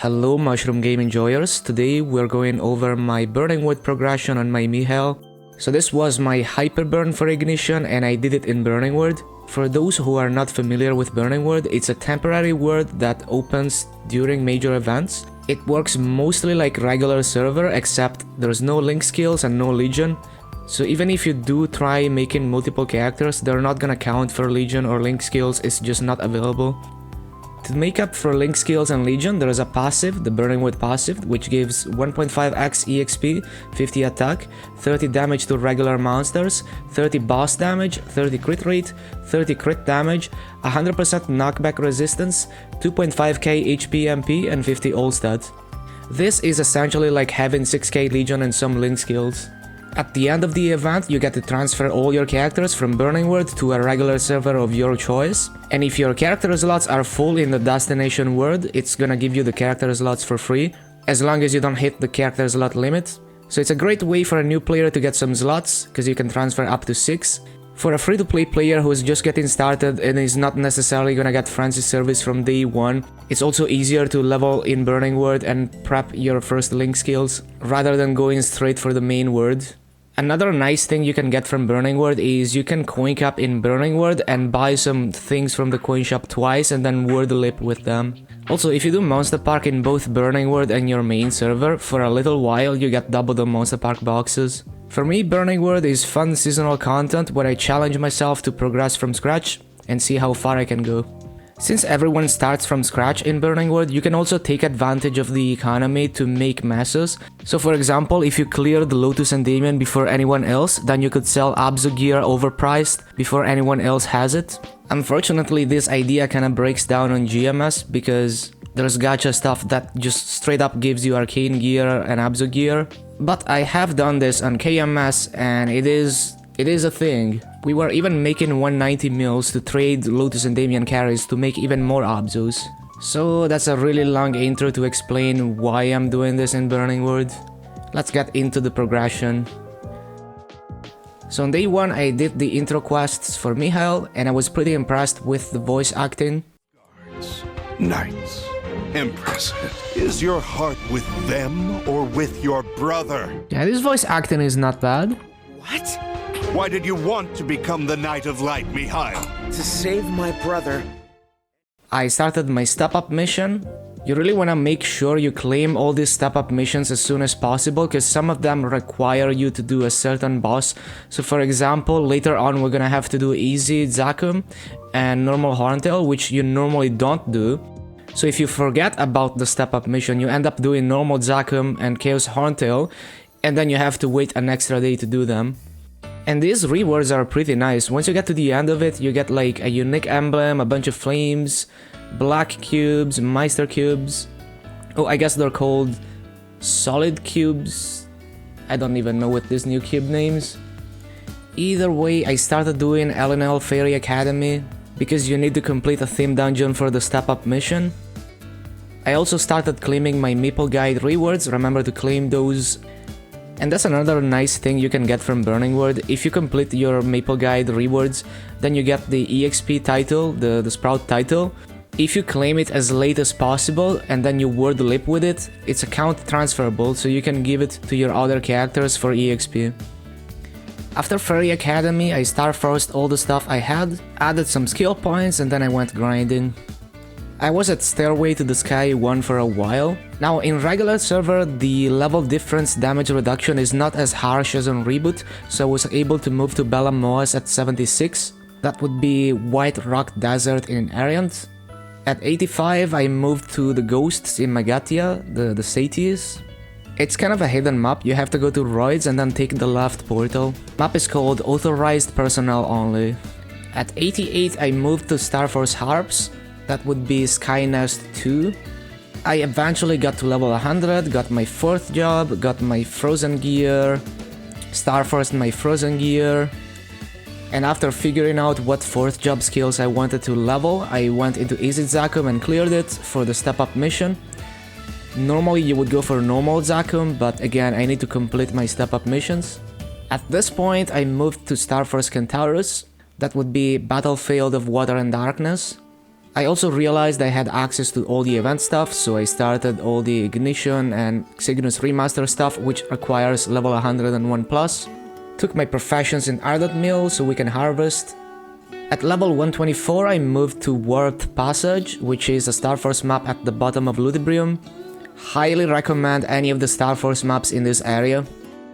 Hello mushroom game enjoyers, today we're going over my burning wood progression on my Mihile. So this was my hyper burn for ignition and I did it in burning wood. For those who are not familiar with burning wood, it's a temporary word that opens during major events. It works mostly like regular server except there's no link skills and no legion. So even if you do try making multiple characters, they're not gonna count for legion or link skills, it's just not available. To make up for link skills and legion, there is a passive, the Burning Wood passive, which gives 1.5x EXP, 50 attack, 30 damage to regular monsters, 30 boss damage, 30 crit rate, 30 crit damage, 100% knockback resistance, 2.5k HP MP and 50 all stat. This is essentially like having 6k legion and some link skills. At the end of the event, you get to transfer all your characters from Burning Wood to a regular server of your choice. And if your character slots are full in the destination world, it's gonna give you the character slots for free, as long as you don't hit the character slot limit. So it's a great way for a new player to get some slots, because you can transfer up to 6. For a free-to-play player who is just getting started and is not necessarily gonna get Francis service from day 1, it's also easier to level in Burning Wood and prep your first link skills, rather than going straight for the main world. Another nice thing you can get from Burning Wood is you can coin cap in Burning Wood and buy some things from the coin shop twice and then word lip with them. Also, if you do Monster Park in both Burning Wood and your main server, for a little while you get double the Monster Park boxes. For me, Burning Wood is fun seasonal content where I challenge myself to progress from scratch and see how far I can go. Since everyone starts from scratch in Burning Wood, you can also take advantage of the economy to make messes. So for example, if you clear the Lotus and Damien before anyone else, then you could sell Abzu gear overpriced before anyone else has it. Unfortunately, this idea kinda breaks down on GMS because there's gacha stuff that just straight up gives you arcane gear and Abzu gear. But I have done this on KMS and it is a thing. We were even making 190 mils to trade Lotus and Damien carries to make even more Abzus. So that's a really long intro to explain why I'm doing this in Burning Wood. Let's get into the progression. So on day 1 I did the intro quests for Mihile and I was pretty impressed with the voice acting. Guards, knights, impressive. Is your heart with them or with your brother? Yeah, this voice acting is not bad. What? Why did you want to become the Knight of Light, Mihile? To save my brother. I started my step-up mission. You really want to make sure you claim all these step-up missions as soon as possible, because some of them require you to do a certain boss. So for example, later on we're gonna have to do easy zakum and normal Horntail, which you normally don't do. So if you forget about the step-up mission, you end up doing normal zakum and chaos Horntail, and then you have to wait an extra day to do them. And these rewards are pretty nice. Once you get to the end of it, you get like a unique emblem, a bunch of flames, black cubes, Meister cubes. Oh, I guess they're called solid cubes. I don't even know what these new cube names. Either way, I started doing LNL Fairy Academy because you need to complete a theme dungeon for the step-up mission. I also started claiming my Maple Guide rewards. Remember to claim those. And that's another nice thing you can get from Burning Wood. If you complete your Maple Guide rewards, then you get the EXP title, the Sprout title. If you claim it as late as possible and then you word lip with it, it's account transferable, so you can give it to your other characters for EXP. After Fairy Academy, I starforced all the stuff I had, added some skill points and then I went grinding. I was at Stairway to the Sky 1 for a while. Now in regular server, the level difference damage reduction is not as harsh as on Reboot, so I was able to move to Vellum Morass at 76. That would be White Rock Desert in Ariant. At 85 I moved to the Ghosts in Magatia, the Saties. It's kind of a hidden map, you have to go to Roids and then take the left portal. Map is called Authorized Personnel Only. At 88 I moved to Starforce Harps. That would be Skynest 2. I eventually got to level 100, got my 4th job, got my frozen gear, starforced my frozen gear, and after figuring out what 4th job skills I wanted to level, I went into Easy Zakum and cleared it for the step-up mission. Normally you would go for normal Zakum, but again I need to complete my step-up missions. At this point I moved to Starforce Centaurus. That would be Battlefield of Water and Darkness. I also realized I had access to all the event stuff, so I started all the Ignition and Cygnus Remaster stuff, which requires level 101 plus. Took my professions in Ardent Mill so we can harvest. At level 124 I moved to Warped Passage, which is a Starforce map at the bottom of Ludibrium. Highly recommend any of the Starforce maps in this area.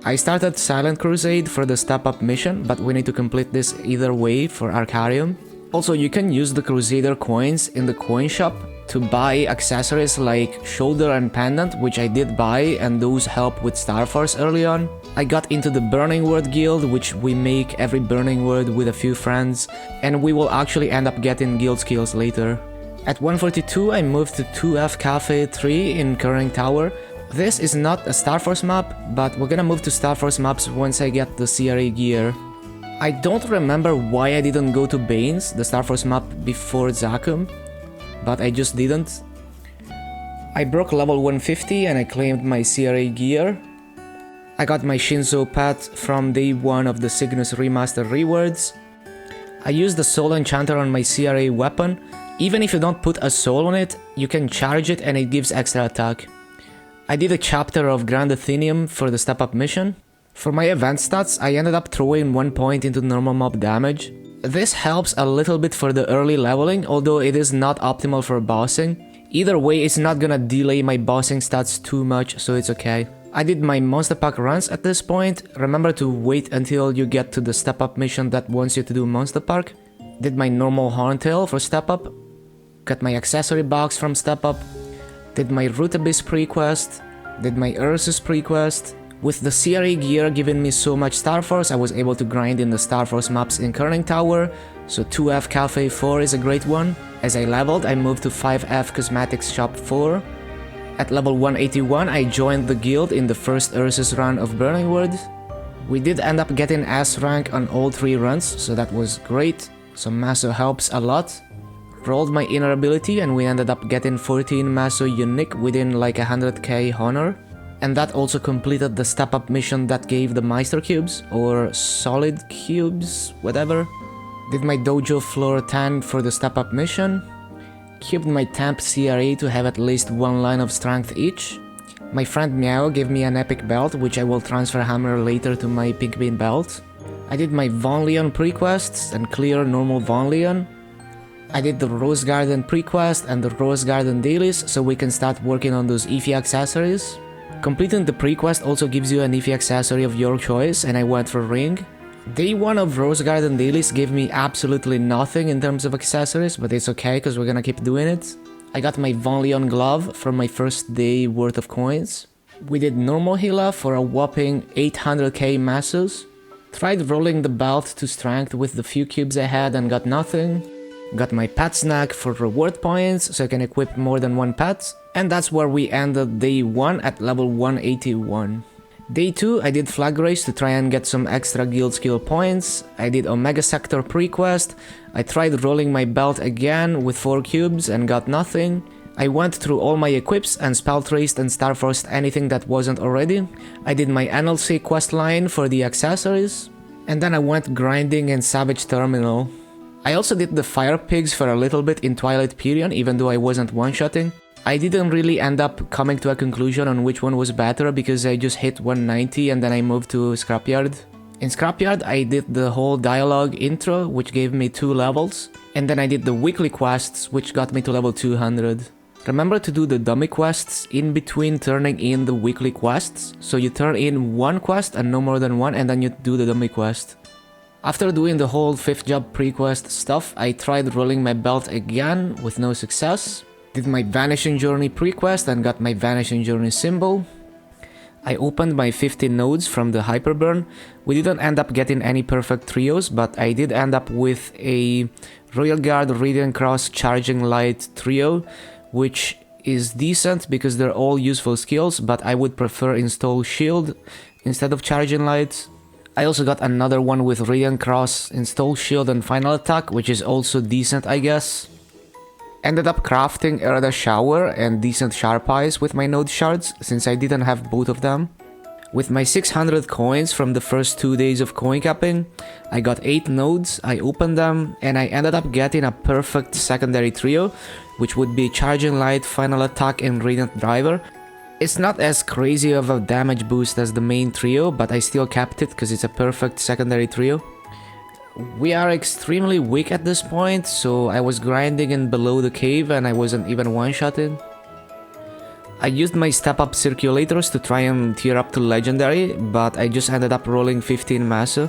I started Silent Crusade for the step up mission, but we need to complete this either way for Arcarium. Also, you can use the Crusader coins in the coin shop to buy accessories like shoulder and pendant, which I did buy, and those help with Starforce early on. I got into the Burning Word guild, which we make every Burning Word with a few friends, and we will actually end up getting guild skills later. At 142 I moved to 2F Cafe 3 in Kerning Tower. This is not a Starforce map, but we're gonna move to Starforce maps once I get the CRA gear. I don't remember why I didn't go to Banes, the Starforce map before Zakum, but I just didn't. I broke level 150 and I claimed my CRA gear. I got my Shinzo pet from day 1 of the Cygnus Remaster rewards. I used the Soul Enchanter on my CRA weapon. Even if you don't put a soul on it, you can charge it and it gives extra attack. I did a chapter of Grand Athenium for the step up mission. For my event stats, I ended up throwing 1 point into normal mob damage. This helps a little bit for the early leveling, although it is not optimal for bossing. Either way, it's not gonna delay my bossing stats too much, so it's okay. I did my monster pack runs at this point. Remember to wait until you get to the step up mission that wants you to do monster pack. Did my normal Horntail for step up. Got my accessory box from step up. Did my Root Abyss prequest. Did my Ursus prequest. With the CRA gear giving me so much Starforce, I was able to grind in the Starforce maps in Kerning Tower, so 2F Cafe 4 is a great one. As I leveled, I moved to 5F Cosmetics Shop 4. At level 181, I joined the guild in the first Ursus run of Burning Word. We did end up getting S rank on all 3 runs, so that was great. So Maso helps a lot. Rolled my inner ability and we ended up getting 14 Maso unique within like 100k honor. And that also completed the step up mission that gave the Meister cubes, or solid cubes, whatever. Did my dojo floor 10 for the step up mission. Cubed my temp CRA to have at least 1 line of strength each. My friend Meow gave me an epic belt, which I will transfer hammer later to my pink bean belt. I did my Von Leon prequests and clear normal Von Leon. I did the Rose Garden prequest and the Rose Garden dailies so we can start working on those Ifia accessories. Completing the prequest also gives you an Ifia accessory of your choice, and I went for Ring. Day 1 of Rose Garden dailies gave me absolutely nothing in terms of accessories, but it's okay because we're gonna keep doing it. I got my Von Leon glove from my first day worth of coins. We did normal Hila for a whopping 800k masses. Tried rolling the belt to strength with the few cubes I had and got nothing. Got my pet snack for reward points so I can equip more than 1 pet. And that's where we ended day 1 at level 181. Day 2 I did flag race to try and get some extra guild skill points. I did Omega Sector prequest. I tried rolling my belt again with 4 cubes and got nothing. I went through all my equips and spell traced and starforced anything that wasn't already. I did my NLC quest line for the accessories. And then I went grinding in Savage Terminal. I also did the Fire Pigs for a little bit in Twilight Period, even though I wasn't one-shotting. I didn't really end up coming to a conclusion on which one was better because I just hit 190 and then I moved to Scrapyard. In Scrapyard I did the whole dialogue intro, which gave me 2 levels. And then I did the weekly quests, which got me to level 200. Remember to do the dummy quests in between turning in the weekly quests. So you turn in 1 quest and no more than 1, and then you do the dummy quest. After doing the whole 5th job prequest stuff, I tried rolling my belt again with no success. Did my Vanishing Journey prequest and got my Vanishing Journey symbol. I opened my 15 nodes from the Hyperburn. We didn't end up getting any perfect trios, but I did end up with a Royal Guard Radiant Cross Charging Light trio, which is decent because they're all useful skills, but I would prefer Install Shield instead of Charging Light. I also got another one with Radiant Cross, Install Shield and Final Attack, which is also decent, I guess. Ended up crafting Erda Shower and decent Sharp Eyes with my node shards, since I didn't have both of them. With my 600 coins from the first 2 days of coin capping, I got 8 nodes, I opened them, and I ended up getting a perfect secondary trio, which would be Charging Light, Final Attack, and Radiant Driver. It's not as crazy of a damage boost as the main trio, but I still kept it because it's a perfect secondary trio. We are extremely weak at this point, so I was grinding in below the cave and I wasn't even one-shotting. I used my step-up circulators to try and tier up to legendary, but I just ended up rolling 15 Massa.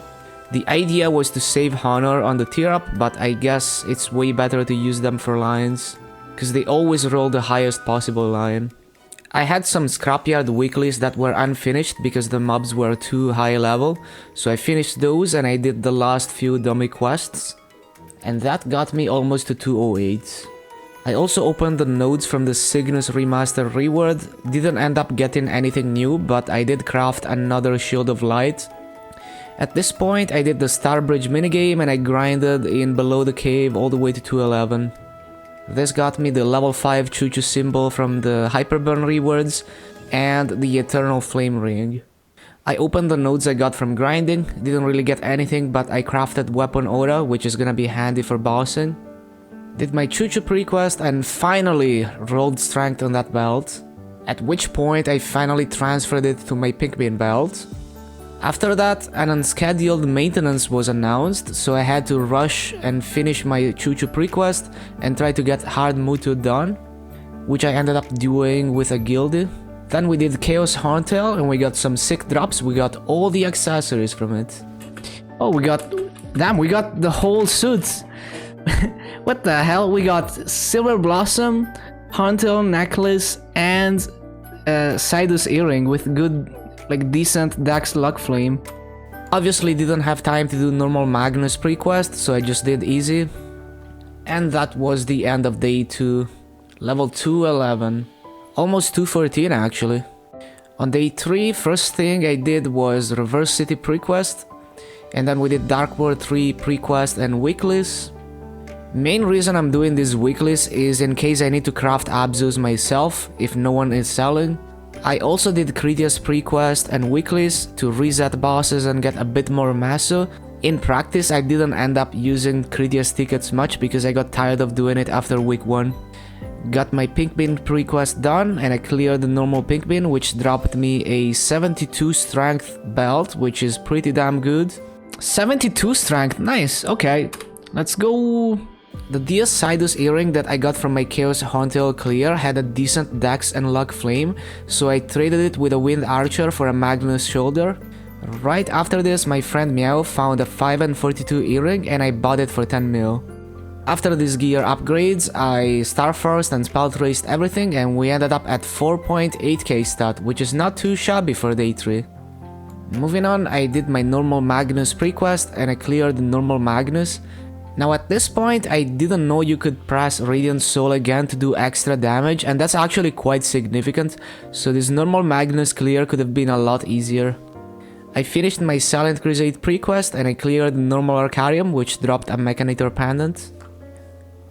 The idea was to save honor on the tier up, but I guess it's way better to use them for lions, because they always roll the highest possible lion. I had some scrapyard weeklies that were unfinished because the mobs were too high level, so I finished those and I did the last few dummy quests, and that got me almost to 208. I also opened the nodes from the Cygnus Remaster reward, didn't end up getting anything new, but I did craft another Shield of Light. At this point I did the Starbridge minigame and I grinded in below the cave all the way to 211. This got me the level 5 Choo-Choo symbol from the Hyperburn rewards and the Eternal Flame Ring. I opened the nodes I got from grinding, didn't really get anything, but I crafted Weapon Aura, which is gonna be handy for bossing. Did my Choo-Choo prequest and finally rolled strength on that belt, at which point I finally transferred it to my Pinkbean belt. After that, an unscheduled maintenance was announced, so I had to rush and finish my Choo-Choo prequest and try to get Hard Mutu done, which I ended up doing with a guildie. Then we did Chaos Horntail and we got some sick drops, we got all the accessories from it. Oh, we got the whole suit! What the hell? We got Silver Blossom, Horntail necklace, and Sidus earring with good, like decent Dex Luck Flame. Obviously didn't have time to do normal Magnus prequest, so I just did easy. And that was the end of day 2. Level 211. Almost 214 actually. On day 3, first thing I did was Reverse City prequest. And then we did Dark World 3 prequest and weeklies. Main reason I'm doing these weeklies is in case I need to craft Abzus myself if no one is selling. I also did Kritias prequest and weeklies to reset bosses and get a bit more Massa. In practice I didn't end up using Kritias tickets much because I got tired of doing it after week 1. Got my Pinkbean prequest done and I cleared the normal Pinkbean, which dropped me a 72 strength belt, which is pretty damn good. 72 strength, nice, okay, let's go. The Dias Sidus earring that I got from my Chaos Horntail clear had a decent Dex and Luck Flame, so I traded it with a Wind Archer for a Magnus shoulder. Right after this, my friend Meow found a 5 and 42 earring and I bought it for 10 mil. After these gear upgrades, I Starforced and Spell Traced everything and we ended up at 4.8k stat, which is not too shabby for day 3. Moving on, I did my normal Magnus prequest and I cleared the normal Magnus. Now at this point, I didn't know you could press Radiant Soul again to do extra damage, and that's actually quite significant, so this normal Magnus clear could have been a lot easier. I finished my Silent Crusade prequest and I cleared the normal Arcarium, which dropped a Mechanitor pendant.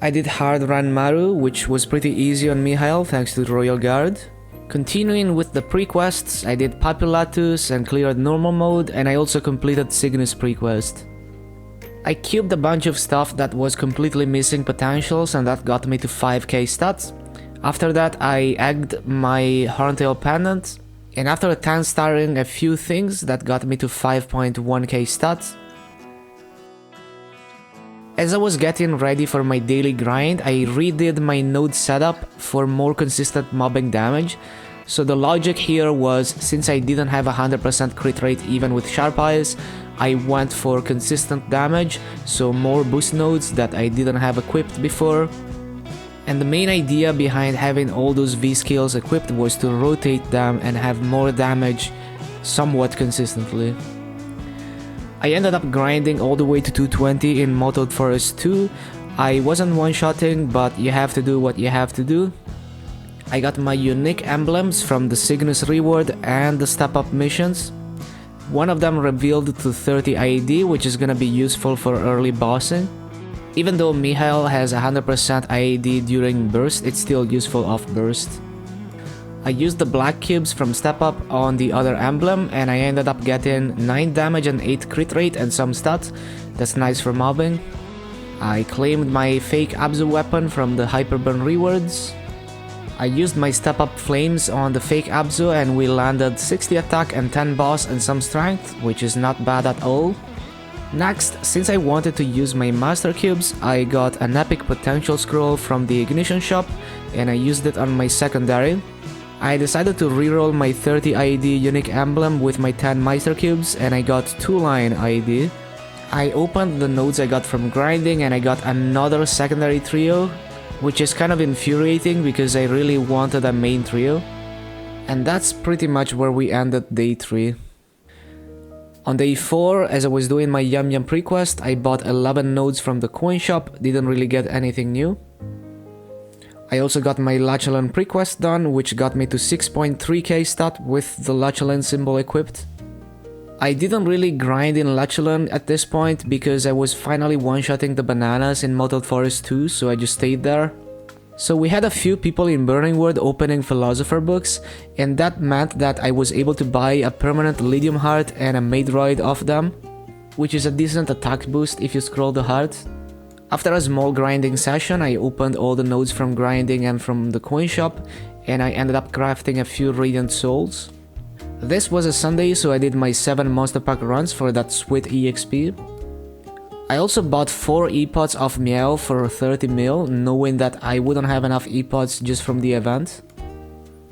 I did Hard Run Maru, which was pretty easy on Mihile thanks to the Royal Guard. Continuing with the prequests, I did Papulatus and cleared normal mode, and I also completed Cygnus prequest. I cubed a bunch of stuff that was completely missing potentials and that got me to 5k stats. After that I egged my Horntail pendant, and after 10 starring a few things that got me to 5.1k stats. As I was getting ready for my daily grind, I redid my node setup for more consistent mobbing damage. So the logic here was, since I didn't have 100% crit rate even with Sharp Eyes, I went for consistent damage, so more boost nodes that I didn't have equipped before. And the main idea behind having all those V skills equipped was to rotate them and have more damage somewhat consistently. I ended up grinding all the way to 220 in Mottled Forest 2. I wasn't one-shotting, but you have to do what you have to do. I got my unique emblems from the Cygnus reward and the step-up missions. One of them revealed to 30 IAD, which is gonna be useful for early bossing. Even though Mihile has 100% IAD during burst, it's still useful off burst. I used the black cubes from Step Up on the other emblem, and I ended up getting 9 damage and 8 crit rate and some stats. That's nice for mobbing. I claimed my fake Abzu weapon from the Hyperburn rewards. I used my Step Up flames on the fake Abzu and we landed 60 attack and 10 boss and some strength, which is not bad at all. Next, since I wanted to use my master cubes, I got an epic potential scroll from the ignition shop and I used it on my secondary. I decided to reroll my 30 ID unique emblem with my 10 Meister cubes and I got 2 line ID. I opened the nodes I got from grinding and I got another secondary trio, which is kind of infuriating because I really wanted a main trio. And that's pretty much where we ended day 3. On day 4, as I was doing my Yum prequest, I bought 11 nodes from the coin shop, didn't really get anything new. I also got my Lachelein prequest done, which got me to 6.3k stat with the Lachelein symbol equipped. I didn't really grind in Lachelein at this point because I was finally one-shotting the bananas in Mottled Forest 2, so I just stayed there. So we had a few people in Burning World opening philosopher books, and that meant that I was able to buy a permanent Lydium heart and a Maidroid off them, which is a decent attack boost if you scroll the heart. After a small grinding session, I opened all the nodes from grinding and from the coin shop, and I ended up crafting a few Radiant Souls. This was a Sunday, so I did my 7 monster pack runs for that sweet EXP. I also bought 4 epods of Meow for 30 mil, knowing that I wouldn't have enough epods just from the event.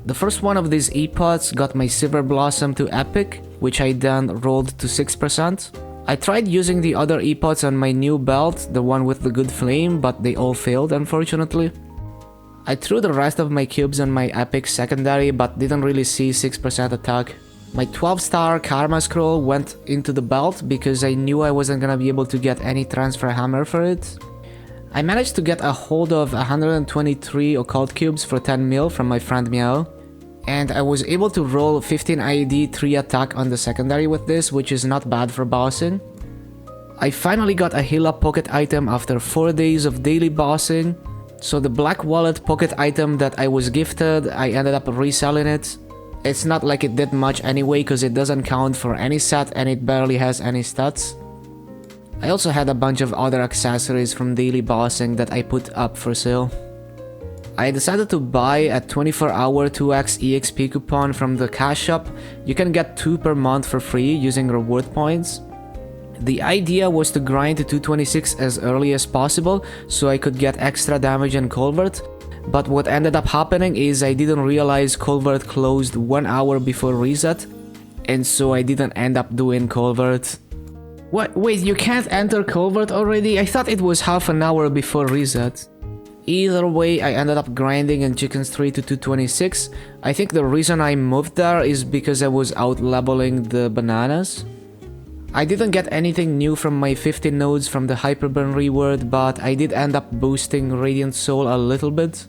The first one of these epods got my Silver Blossom to Epic, which I then rolled to 6%. I tried using the other epods on my new belt, the one with the good flame, but they all failed unfortunately. I threw the rest of my cubes on my Epic secondary, but didn't really see 6% attack. My 12-star Karma Scroll went into the belt because I knew I wasn't gonna be able to get any transfer hammer for it. I managed to get a hold of 123 occult cubes for 10 mil from my friend Meow, and I was able to roll 15 ID 3 attack on the secondary with this, which is not bad for bossing. I finally got a heal up pocket item after 4 days of daily bossing, so the black wallet pocket item that I was gifted, I ended up reselling it. It's not like it did much anyway because it doesn't count for any set and it barely has any stats. I also had a bunch of other accessories from daily bossing that I put up for sale. I decided to buy a 24-hour 2x EXP coupon from the cash shop. You can get 2 per month for free using reward points. The idea was to grind to 226 as early as possible so I could get extra damage and culvert. But what ended up happening is I didn't realize culvert closed 1 hour before reset, and so I didn't end up doing culvert. What? Wait, you can't enter culvert already? I thought it was half an hour before reset. Either way, I ended up grinding in Chicken Street to 226. I think the reason I moved there is because I was out leveling the bananas. I didn't get anything new from my 15 nodes from the Hyperburn reward, but I did end up boosting Radiant Soul a little bit.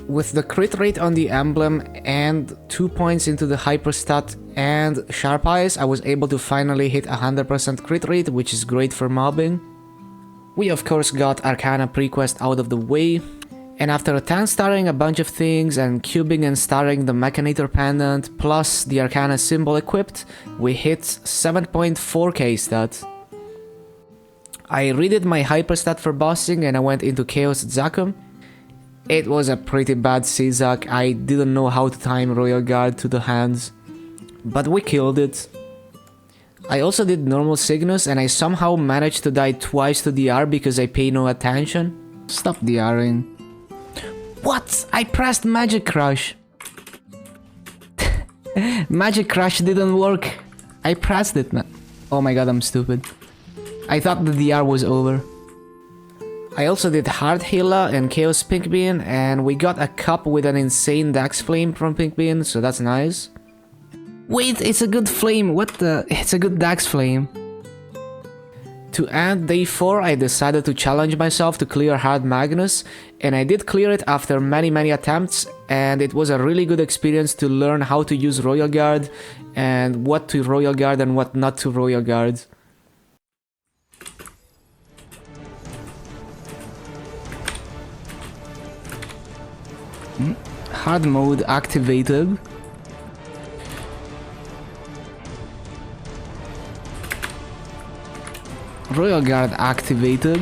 With the crit rate on the emblem and 2 points into the hyperstat and sharp eyes, I was able to finally hit 100% crit rate, which is great for mobbing. We of course got Arcana Prequest out of the way, and after 10 starring a bunch of things and cubing and starring the Machinator pendant plus the Arcana symbol equipped, we hit 7.4k stat. I redid my hyperstat for bossing and I went into Chaos Zakum. It was a pretty bad C-Zac, I didn't know how to time Royal Guard to the hands, but we killed it. I also did normal Cygnus and I somehow managed to die twice to DR because I pay no attention. Stop DRing. What? I pressed Magic Crush. Magic Crush didn't work. I pressed it, man. Oh my god, I'm stupid. I thought the DR was over. I also did Heart Healer and Chaos Pink Bean, and we got a cup with an insane Dax Flame from Pink Bean, so that's nice. Wait, it's a good flame, what the? It's a good Dax Flame. To end day 4, I decided to challenge myself to clear Hard Magnus, and I did clear it after many attempts, and it was a really good experience to learn how to use Royal Guard, and what to Royal Guard and what not to Royal Guard. Hard mode activated. Royal Guard activated.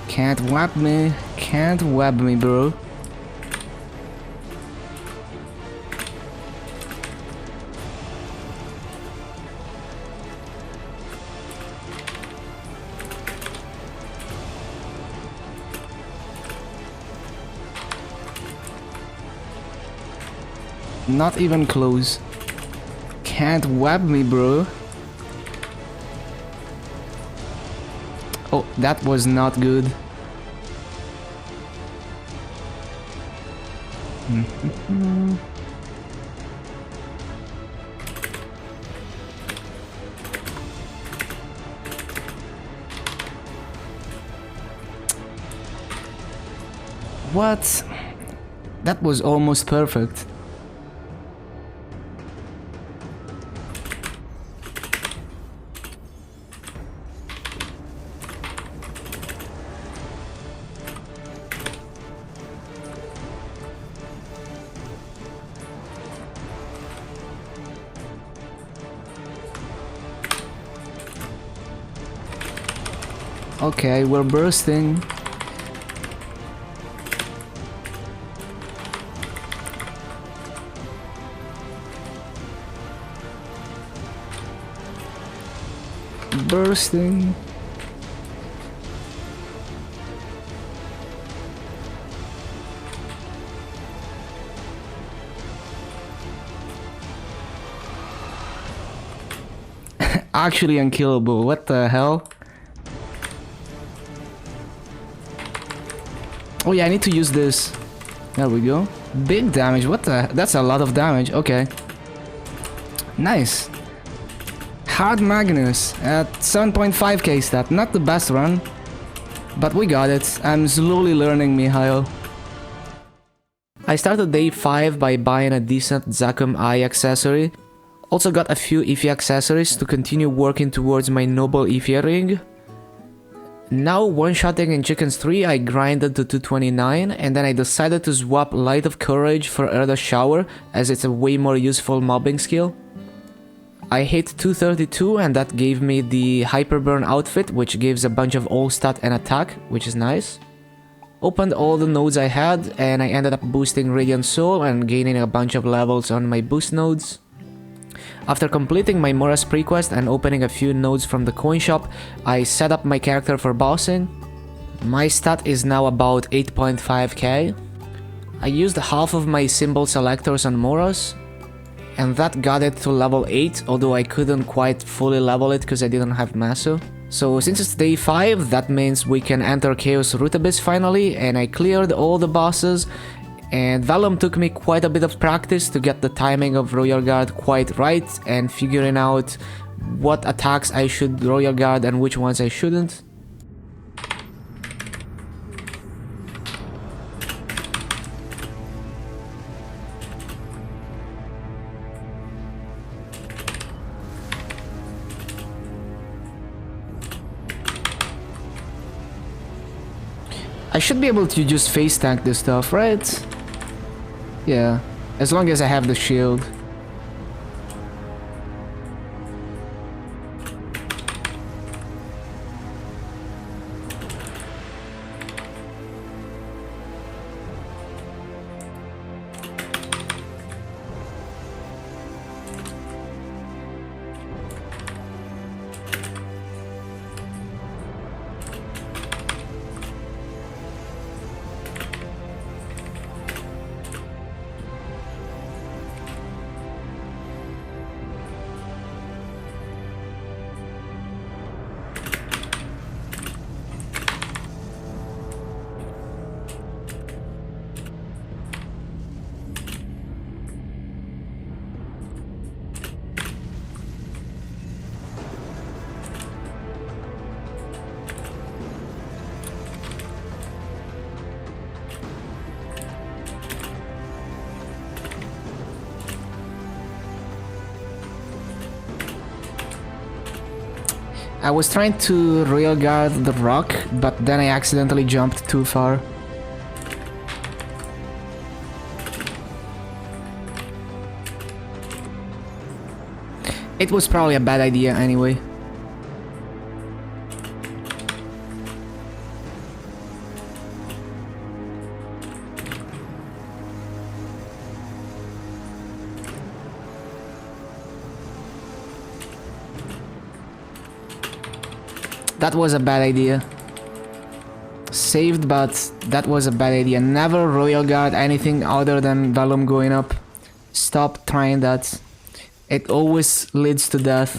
Can't whap me. Can't whap me, bro. Not even close. Can't whap me, bro. Oh, that was not good. What? That was almost perfect. Okay, we're bursting. Bursting. Actually unkillable, what the hell? Oh yeah, I need to use this. There we go. Big damage, what the... That's a lot of damage, okay. Nice. Hard Magnus at 7.5k stat, not the best run. But we got it, I'm slowly learning Mihile. I started day 5 by buying a decent zakum eye accessory. Also got a few Ifia accessories to continue working towards my noble Ifia ring. Now one-shotting in Chickens 3 I grinded to 229 and then I decided to swap Light of Courage for Erda Shower as it's a way more useful mobbing skill. I hit 232 and that gave me the Hyperburn outfit, which gives a bunch of all stat and attack, which is nice. Opened all the nodes I had and I ended up boosting Radiant Soul and gaining a bunch of levels on my boost nodes. After completing my Morass Prequest and opening a few nodes from the coin shop, I set up my character for bossing. My stat is now about 8.5k. I used half of my symbol selectors on Morass, and that got it to level 8, although I couldn't quite fully level it because I didn't have Maso. So since it's day 5, that means we can enter Chaos Root Abyss finally, and I cleared all the bosses. And Vellum took me quite a bit of practice to get the timing of Royal Guard quite right and figuring out what attacks I should Royal Guard and which ones I shouldn't. I should be able to just face tank this stuff, right? Yeah, as long as I have the shield. I was trying to Royal Guard the rock, but then I accidentally jumped too far. It was probably a bad idea anyway. That was a bad idea. Saved, but that was a bad idea. Never Royal Guard anything other than Vellum going up. Stop trying that. It always leads to death.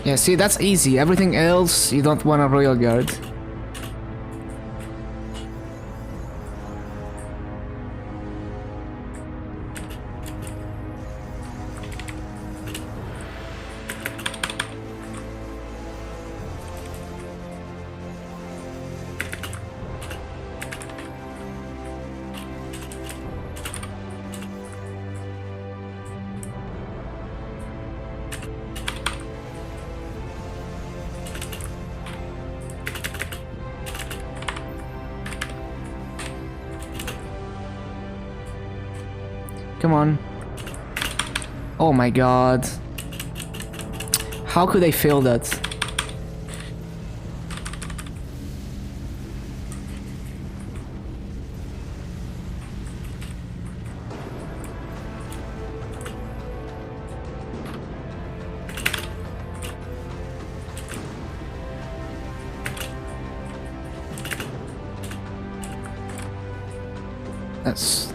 Yeah, see, that's easy. Everything else, you don't want a Royal Guard. Come on. Oh my god. How could I fail that? That's...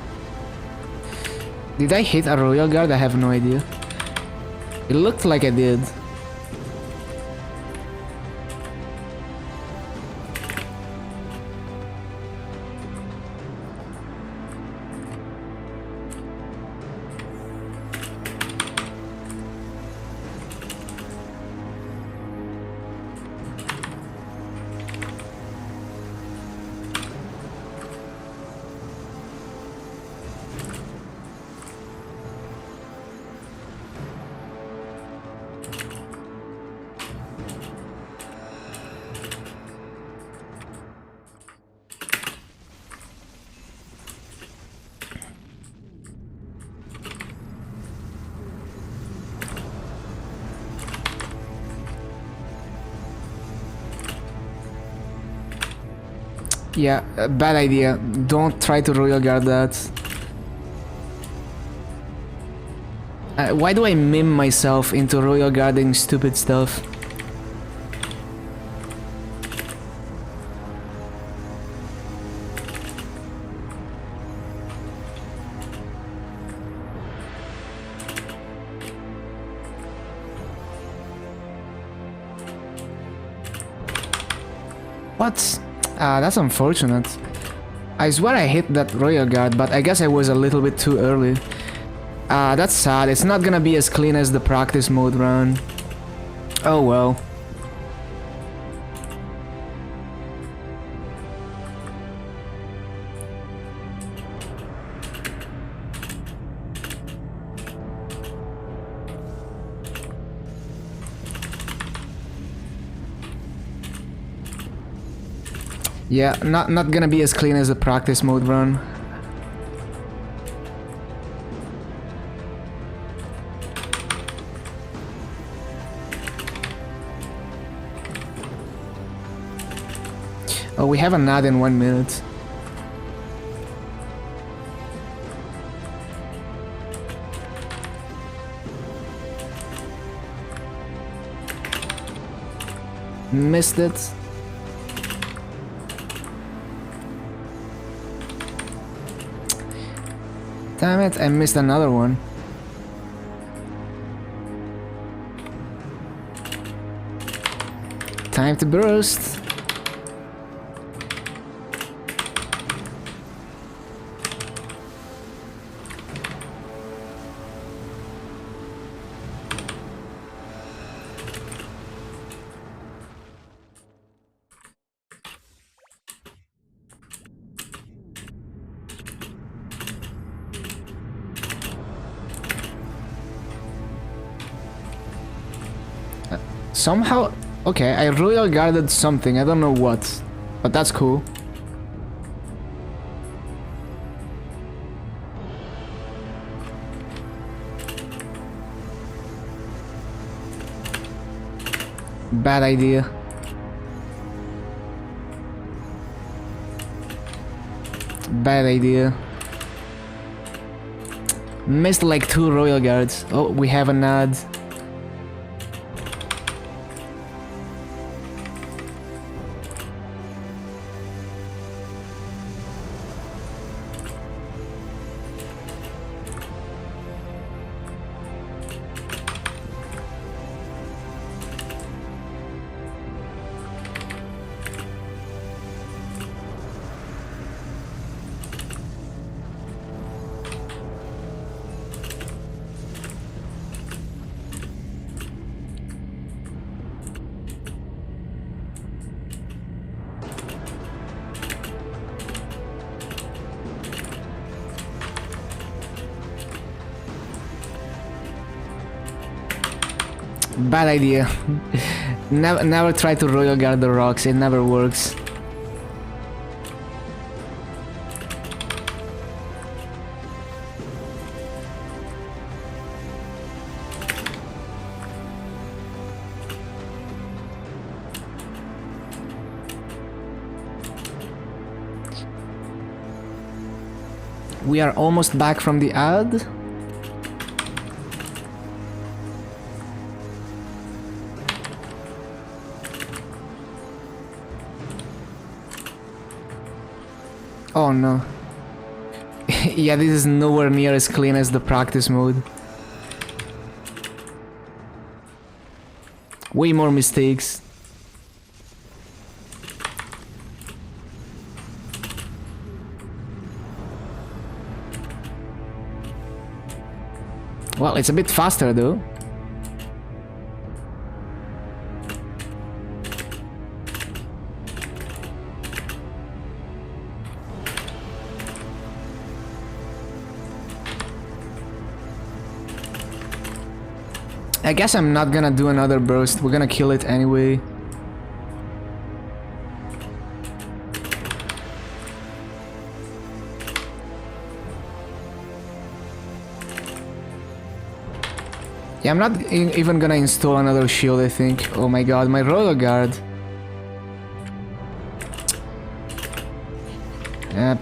Did I hit a Royal Guard? I have no idea. It looked like I did. Yeah, bad idea. Don't try to Royal Guard that. Why do I meme myself into Royal Guarding stupid stuff? What? That's unfortunate. I swear I hit that Royal Guard, but I guess I was a little bit too early. That's sad. It's not gonna be as clean as the practice mode run. Oh well. Yeah, not gonna be as clean as the practice mode run. Oh, we have an ad in 1 minute. Missed it. Damn it, I missed another one. Time to burst. Somehow... Okay, I royal guarded something, I don't know what. But that's cool. Bad idea. Bad idea. Missed like 2 royal guards. Oh, we have an ad. Bad idea. Never try to royal guard the rocks, it never works. We are almost back from the ad. Oh no. Yeah, this is nowhere near as clean as the practice mode. Way more mistakes. Well, it's a bit faster though. I guess I'm not gonna do another burst, we're gonna kill it anyway. Yeah, I'm not even gonna install another shield, I think. Oh my god, my royal guard.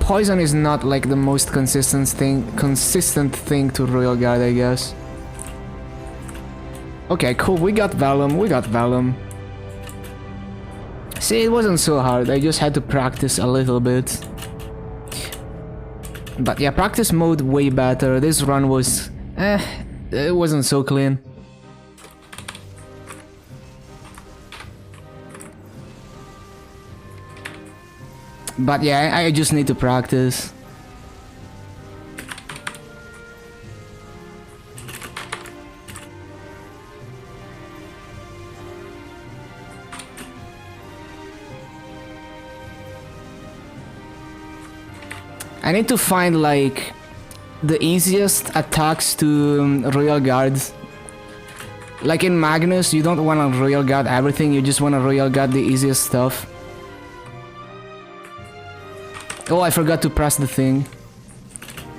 Poison is not like the most consistent thing to royal guard, I guess. Okay, cool, we got Vellum. See, it wasn't so hard, I just had to practice a little bit. But yeah, practice mode way better. This run was... it wasn't so clean. But yeah, I just need to practice. I need to find like the easiest attacks to royal guards. Like in Magnus, you don't want to royal guard everything, you just want to royal guard the easiest stuff. Oh, I forgot to press the thing.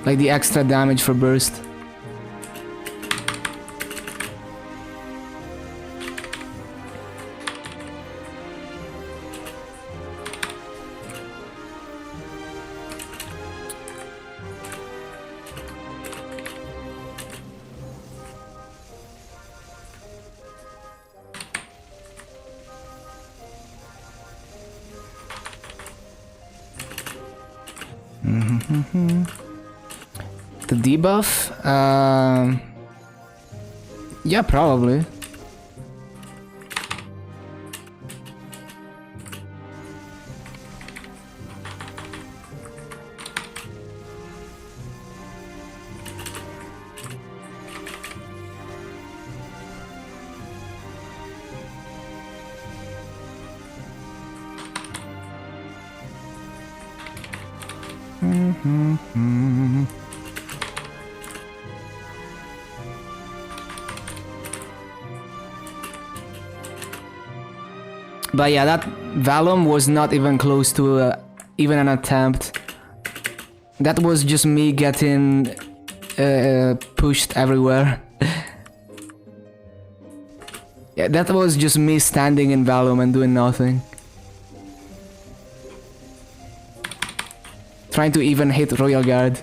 Like the extra damage for burst. The debuff? Yeah, probably. But yeah, that Vellum was not even close to even an attempt. That was just me getting pushed everywhere. Yeah, that was just me standing in Vellum and doing nothing. Trying to even hit Royal Guard.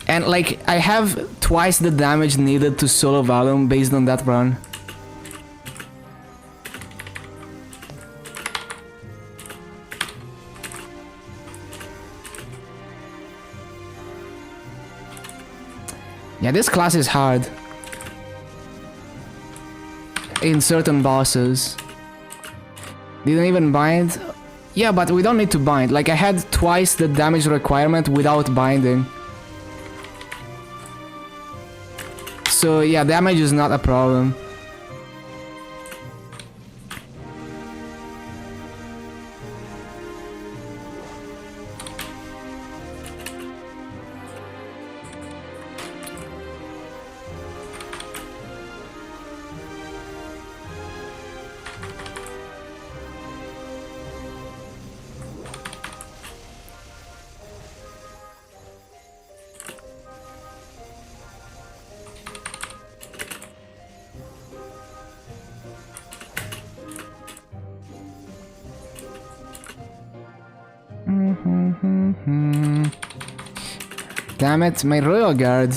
And like, I have twice the damage needed to solo Vellum based on that run. Yeah, this class is hard. In certain bosses. Didn't even bind? Yeah, but we don't need to bind. Like, I had twice the damage requirement without binding. So yeah, damage is not a problem. Damn it, my Royal Guard.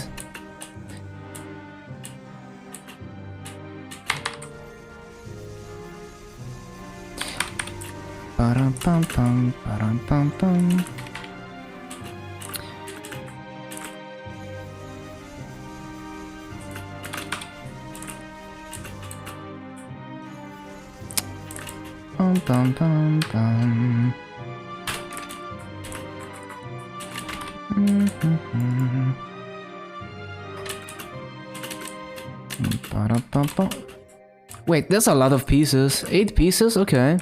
Param pam pam, param pam pam. Pam pam pam pam. Wait, there's a lot of pieces. 8 pieces? Okay.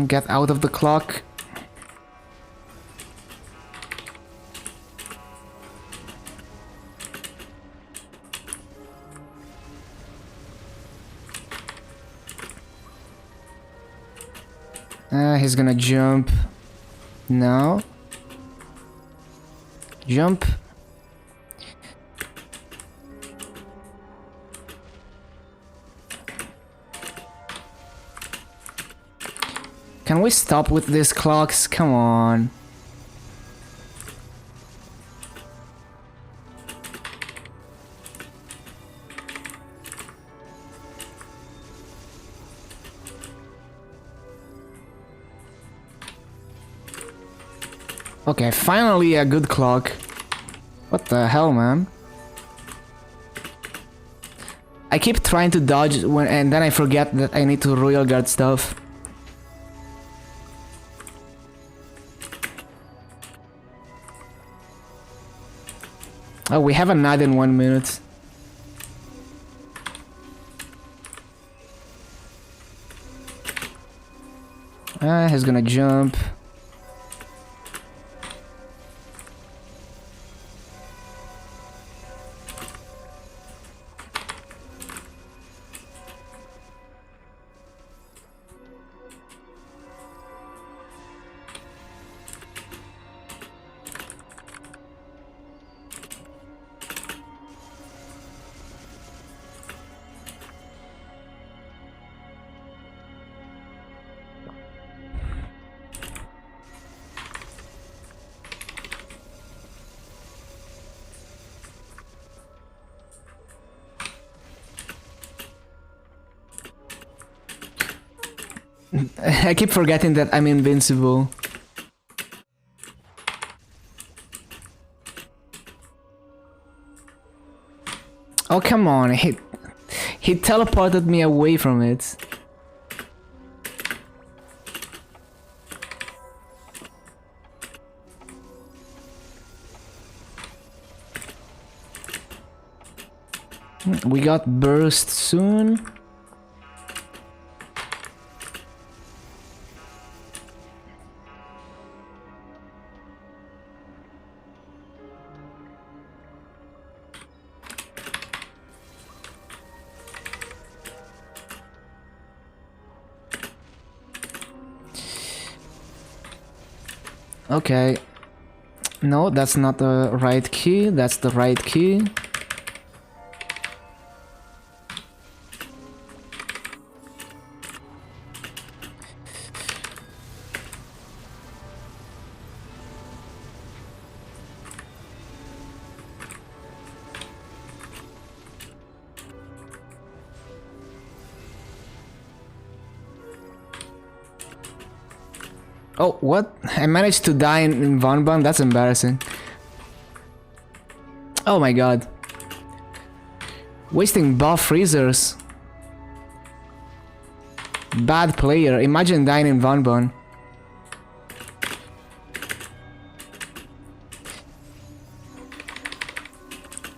Get out of the clock. He's gonna jump. No. Jump. Can we stop with these clocks? Come on. Okay, finally a good clock. What the hell, man? I keep trying to dodge when, and then I forget that I need to Royal Guard stuff. Oh, we have a night in 1 minute. He's gonna jump. I keep forgetting that I'm invincible. Oh, come on. He teleported me away from it. We got burst soon. Okay. No, that's not the right key. That's the right key. Oh, what? I managed to die in Von Bon? That's embarrassing. Oh my god. Wasting buff freezers. Bad player. Imagine dying in Von Bon.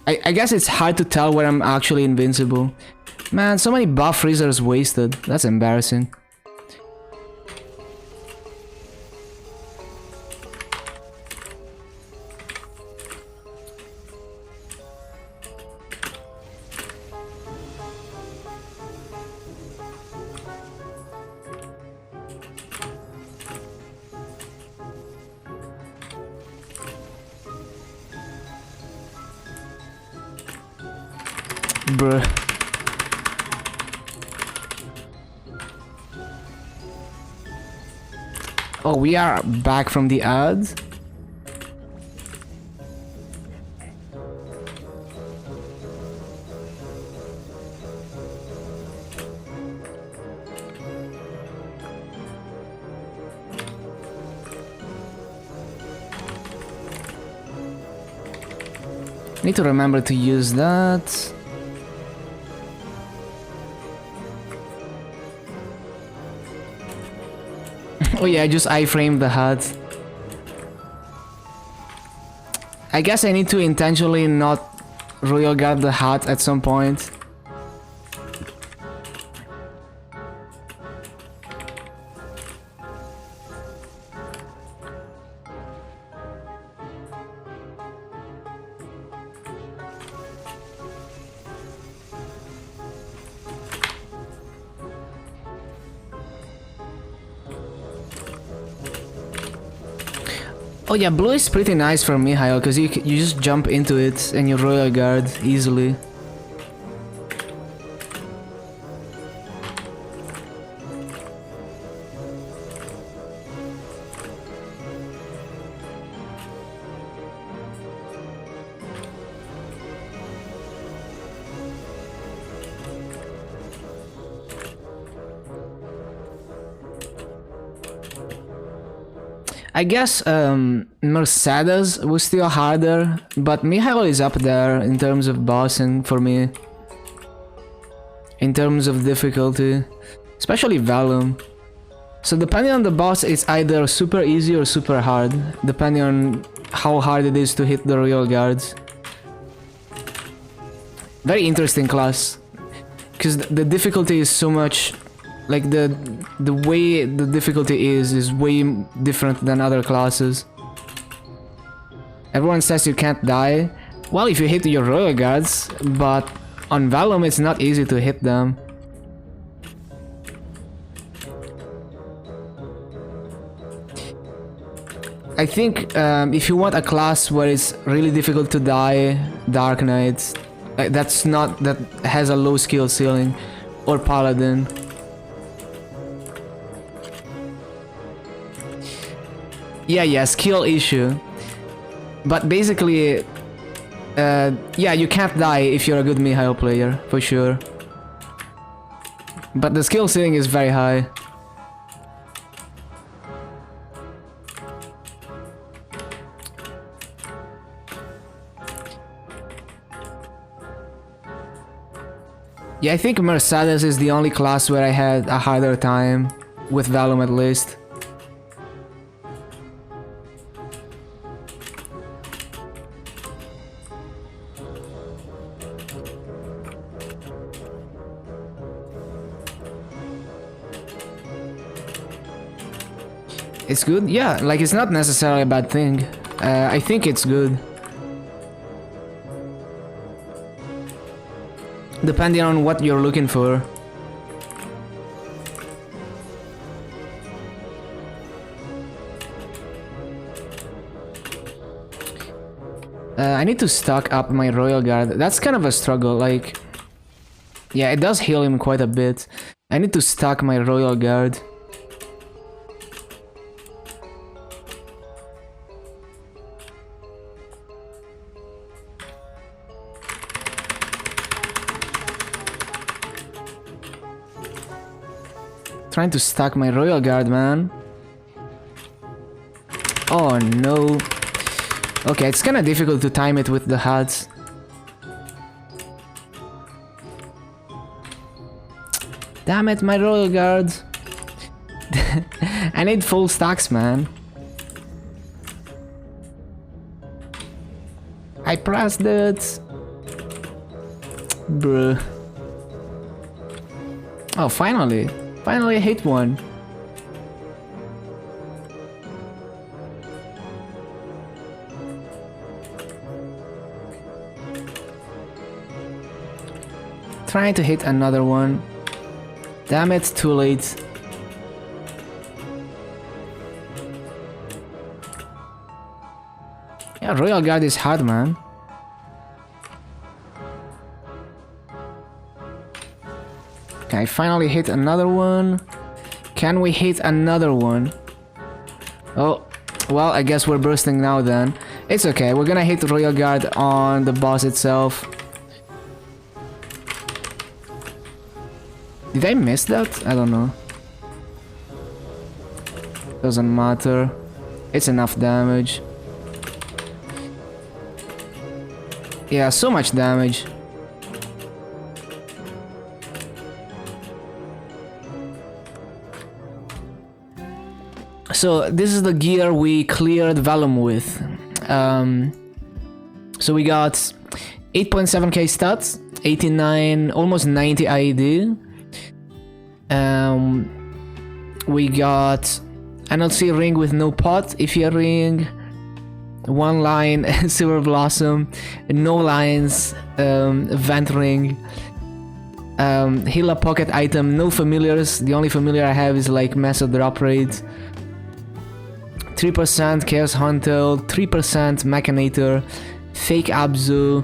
I guess it's hard to tell where I'm actually invincible. Man, so many buff freezers wasted. That's embarrassing. Bruh. Oh, we are back from the ads. Need to remember to use that. Oh yeah, I just iframed the hut. I guess I need to intentionally not royal guard the hut at some point. Oh yeah, blue is pretty nice for Mihile, because you just jump into it and you royal guard easily. I guess Mercedes was still harder, but Mihile is up there in terms of bossing for me. In terms of difficulty, especially Vellum. So depending on the boss, it's either super easy or super hard, depending on how hard it is to hit the royal guards. Very interesting class, because the difficulty is so much. Like the way the difficulty is way different than other classes. Everyone says you can't die. Well, if you hit your royal guards, but on Vellum it's not easy to hit them. I think if you want a class where it's really difficult to die, Dark Knight, that has a low skill ceiling, or Paladin. Yeah, skill issue. But basically, yeah, you can't die if you're a good Mihile player, for sure. But the skill ceiling is very high. Yeah, I think Mercedes is the only class where I had a harder time, with Vellum at least. It's good? Yeah, like it's not necessarily a bad thing. I think it's good. Depending on what you're looking for. I need to stock up my Royal Guard. That's kind of a struggle, like... Yeah, it does heal him quite a bit. I need to stock my Royal Guard. Trying to stack my Royal Guard, man. Oh no. Okay, it's kinda difficult to time it with the hats. Damn it, my Royal Guard. I need full stacks, man. I pressed it. Bruh. Oh, finally. Finally I hit one. Trying to hit another one. Damn it, too late. Yeah, Royal Guard is hard, man. Okay, I finally hit another one. Can we hit another one? Oh, well, I guess we're bursting now then. It's okay, we're gonna hit Royal Guard on the boss itself. Did I miss that? I don't know. Doesn't matter. It's enough damage. Yeah, so much damage. So this is the gear we cleared Vellum with. So we got 8.7k stats, 89, almost 90 IED. We got NLC ring with no pot, Ifia ring, 1 line, Silver Blossom, no lines, Vent ring, heal a pocket item, no familiars, the only familiar I have is like Mesa drop rate, 3% Chaos Horntail, 3% Machinator, Fake Abzu,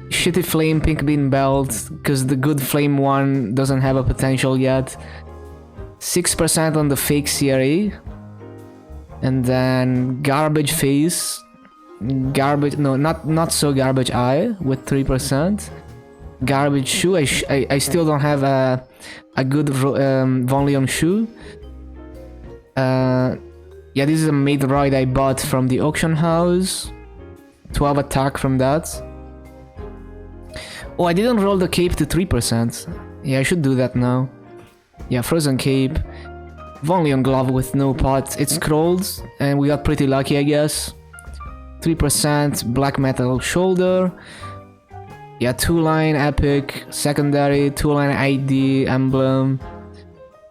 Shitty Flame Pink Bean Belt, because the good Flame one doesn't have a potential yet, 6% on the Fake CRE, and then Garbage Face, Garbage, no, not so Garbage Eye with 3%, Garbage Shoe, I still don't have a good Von Leon shoe. Yeah, this is a made ride I bought from the auction house. 12 attack from that. Oh, I didn't roll the cape to 3%. Yeah, I should do that now. Yeah, frozen cape. Von Leon glove with no pot. It scrolls, and we got pretty lucky, I guess. 3% black metal shoulder. Yeah, 2-line epic, secondary, 2-line ID, emblem.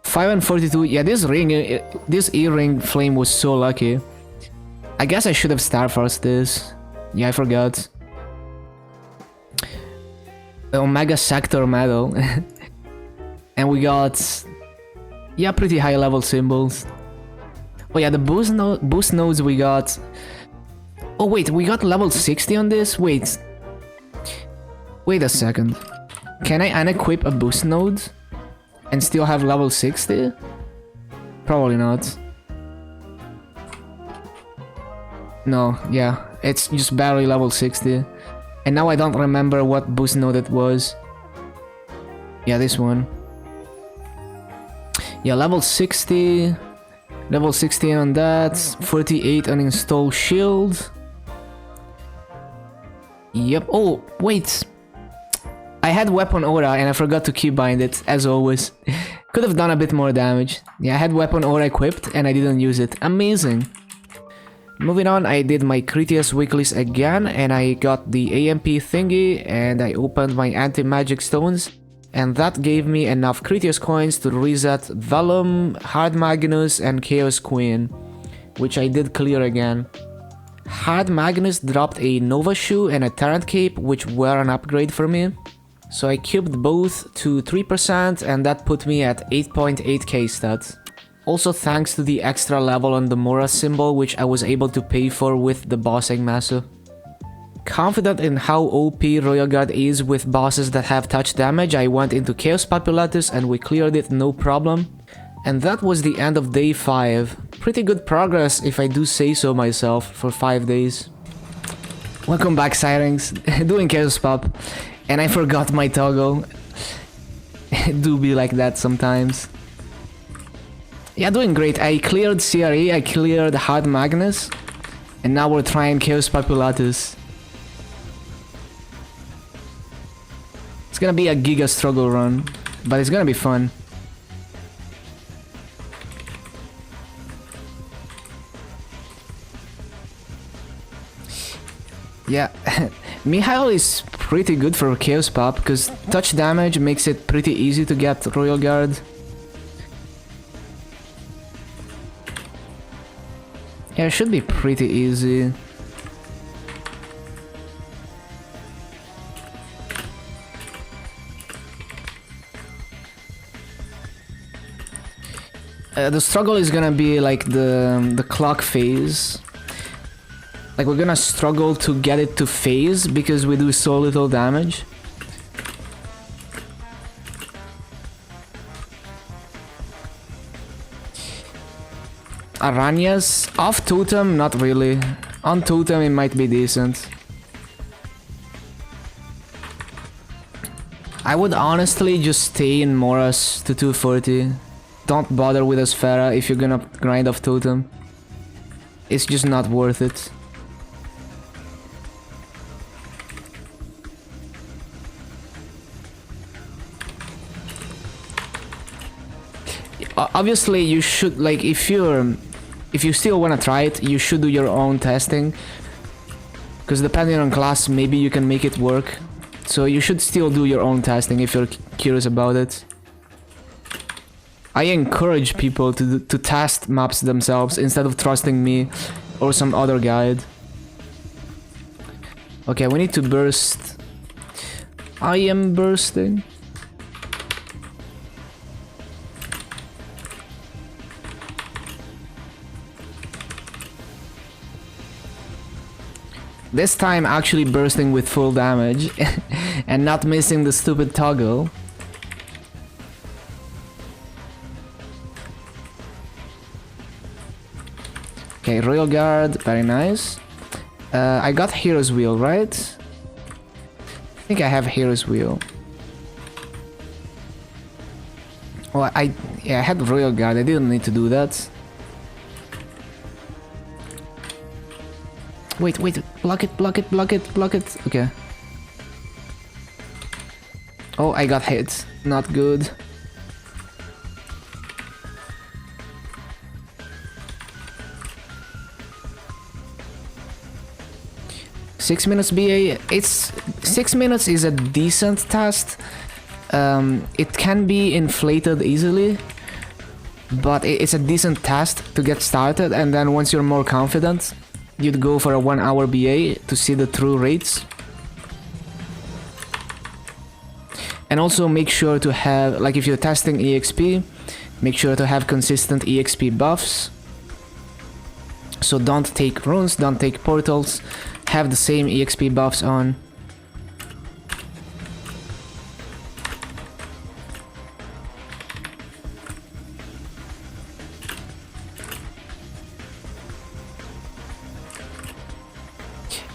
5 and 42. Yeah, this ring, this earring flame was so lucky. I guess I should have Starforced this. Yeah, I forgot. Omega Sector medal. And we got, yeah, pretty high level symbols. Oh yeah, the boost nodes we got. Oh wait, we got level 60 on this? Wait a second. Can I unequip a boost node and still have level 60? Probably not. No, yeah, it's just barely level 60. And now I don't remember what boost node it was. Yeah, this one. Yeah, level 60. Level 16 on that. 48 on install shield. Yep. Oh, wait. I had weapon aura and I forgot to keybind it, as always. Could have done a bit more damage. Yeah, I had weapon aura equipped and I didn't use it. Amazing. Moving on, I did my Kritias weeklies again and I got the AMP thingy and I opened my anti-magic stones and that gave me enough Kritias coins to reset Vellum, Hard Magnus, and Chaos Queen, which I did clear again. Hard Magnus dropped a Nova Shoe and a Tarrant Cape, which were an upgrade for me. So I cubed both to 3%, and that put me at 8.8k stats. Also thanks to the extra level on the Morass symbol, which I was able to pay for with the bossing massive. Confident in how OP Royal Guard is with bosses that have touch damage, I went into Chaos Papulatus and we cleared it no problem. And that was the end of day 5. Pretty good progress if I do say so myself for 5 days. Welcome back, Sirens. Doing Chaos Pop. And I forgot my toggle. It do be like that sometimes. Yeah, doing great. I cleared CRE, I cleared Hard Magnus. And now we're trying Chaos Papulatus. It's gonna be a giga struggle run, but it's gonna be fun. Yeah, Mihile is pretty good for Chaos Pop, because touch damage makes it pretty easy to get Royal Guard. Yeah, it should be pretty easy. The struggle is gonna be like the clock phase. Like we're gonna struggle to get it to phase because we do so little damage. Arañas off totem, not really. On totem it might be decent. I would honestly just stay in Morass to 240. Don't bother with Asphera if you're gonna grind off totem. It's just not worth it. Obviously you should, like, if you still wanna try it, you should do your own testing. Because depending on class, maybe you can make it work. So you should still do your own testing if you're curious about it. I encourage people to test maps themselves instead of trusting me or some other guide. Okay, we need to burst. I am bursting. This time actually bursting with full damage and not missing the stupid toggle. Okay, Royal Guard, very nice. I got Hero's Wheel, right? I think I have Hero's Wheel. Well, I had Royal Guard, I didn't need to do that. Wait, block it, block it, block it, block it. Okay. Oh, I got hit. Not good. Six minutes BA. 6 minutes is a decent test. It can be inflated easily, but it's a decent test to get started, and then once you're more confident, you'd go for a 1 hour BA to see the true rates. And also make sure to have, like if you're testing EXP, make sure to have consistent EXP buffs. So don't take runes, don't take portals, have the same EXP buffs on.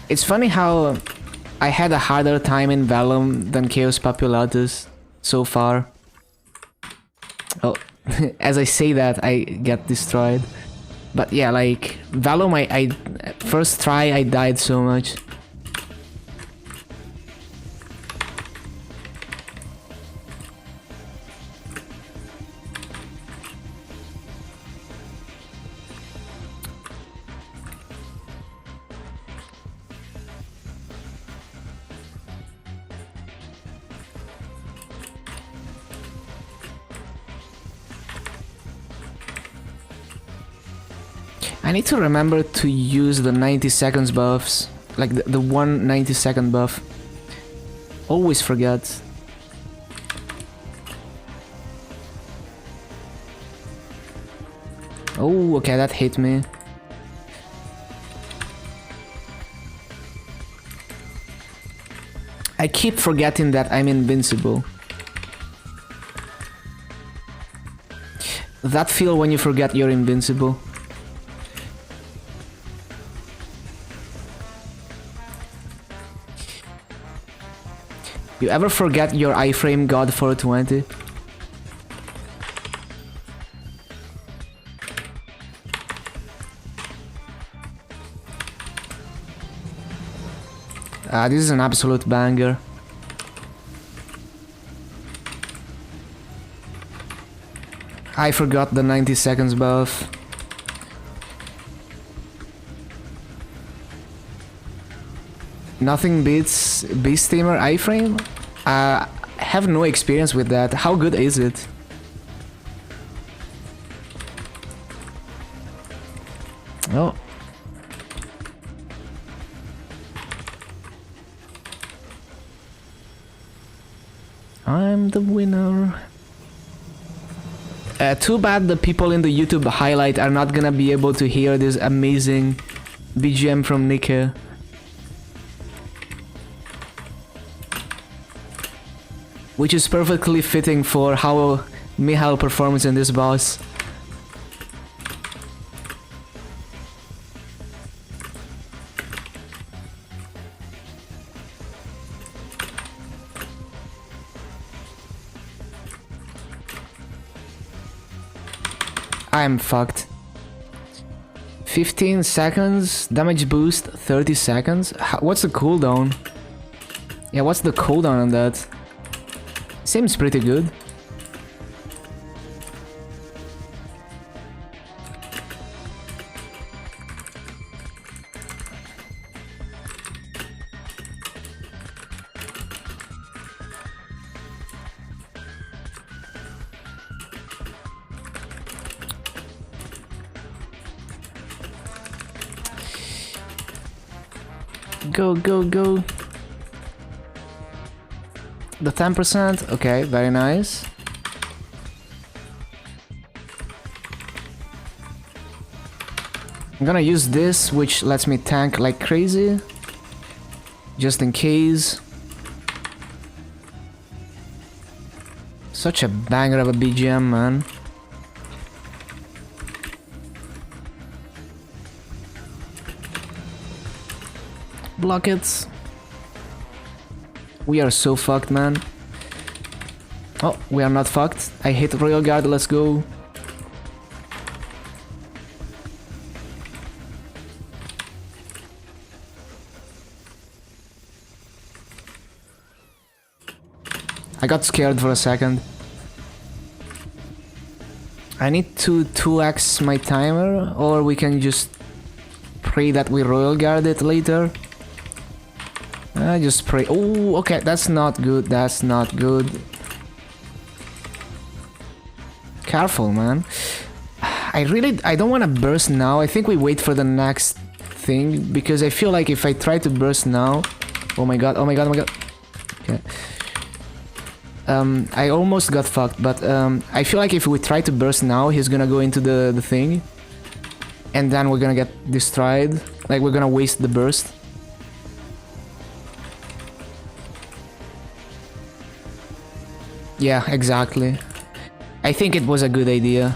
It's funny how I had a harder time in Vellum than Chaos Papulatus so far. Oh, as I say that, I get destroyed. But yeah, like, Vellum, I first try, I died so much. I need to remember to use the 90 seconds buffs. Like the one 90-second buff. Always forget. Oh, okay, that hit me. I keep forgetting that I'm invincible. That feel when you forget you're invincible. You ever forget your iframe god 420? This is an absolute banger. I forgot the 90 seconds buff. Nothing beats Beast Tamer iframe? I have no experience with that. How good is it? Oh. I'm the winner. Too bad the people in the YouTube highlight are not gonna be able to hear this amazing BGM from Nika. Which is perfectly fitting for how Mihile performs in this boss. I'm fucked. 15 seconds, damage boost, 30 seconds. What's the cooldown? Yeah, what's the cooldown on that? Seems pretty good. Go, go, go. The 10%, okay, very nice. I'm gonna use this, which lets me tank like crazy. Just in case. Such a banger of a BGM, man. Block it. We are so fucked, man. Oh, we are not fucked. I hit Royal Guard, let's go. I got scared for a second. I need to 2x my timer, or we can just pray that we Royal Guard it later. I just pray. Oh, okay, that's not good. That's not good. Careful, man. I don't want to burst now. I think we wait for the next thing, because I feel like if I try to burst now... Oh my god, oh my god, oh my god. Okay. I almost got fucked, but I feel like if we try to burst now, he's gonna go into the thing. And then we're gonna get destroyed. Like, we're gonna waste the burst. Yeah, exactly. I think it was a good idea.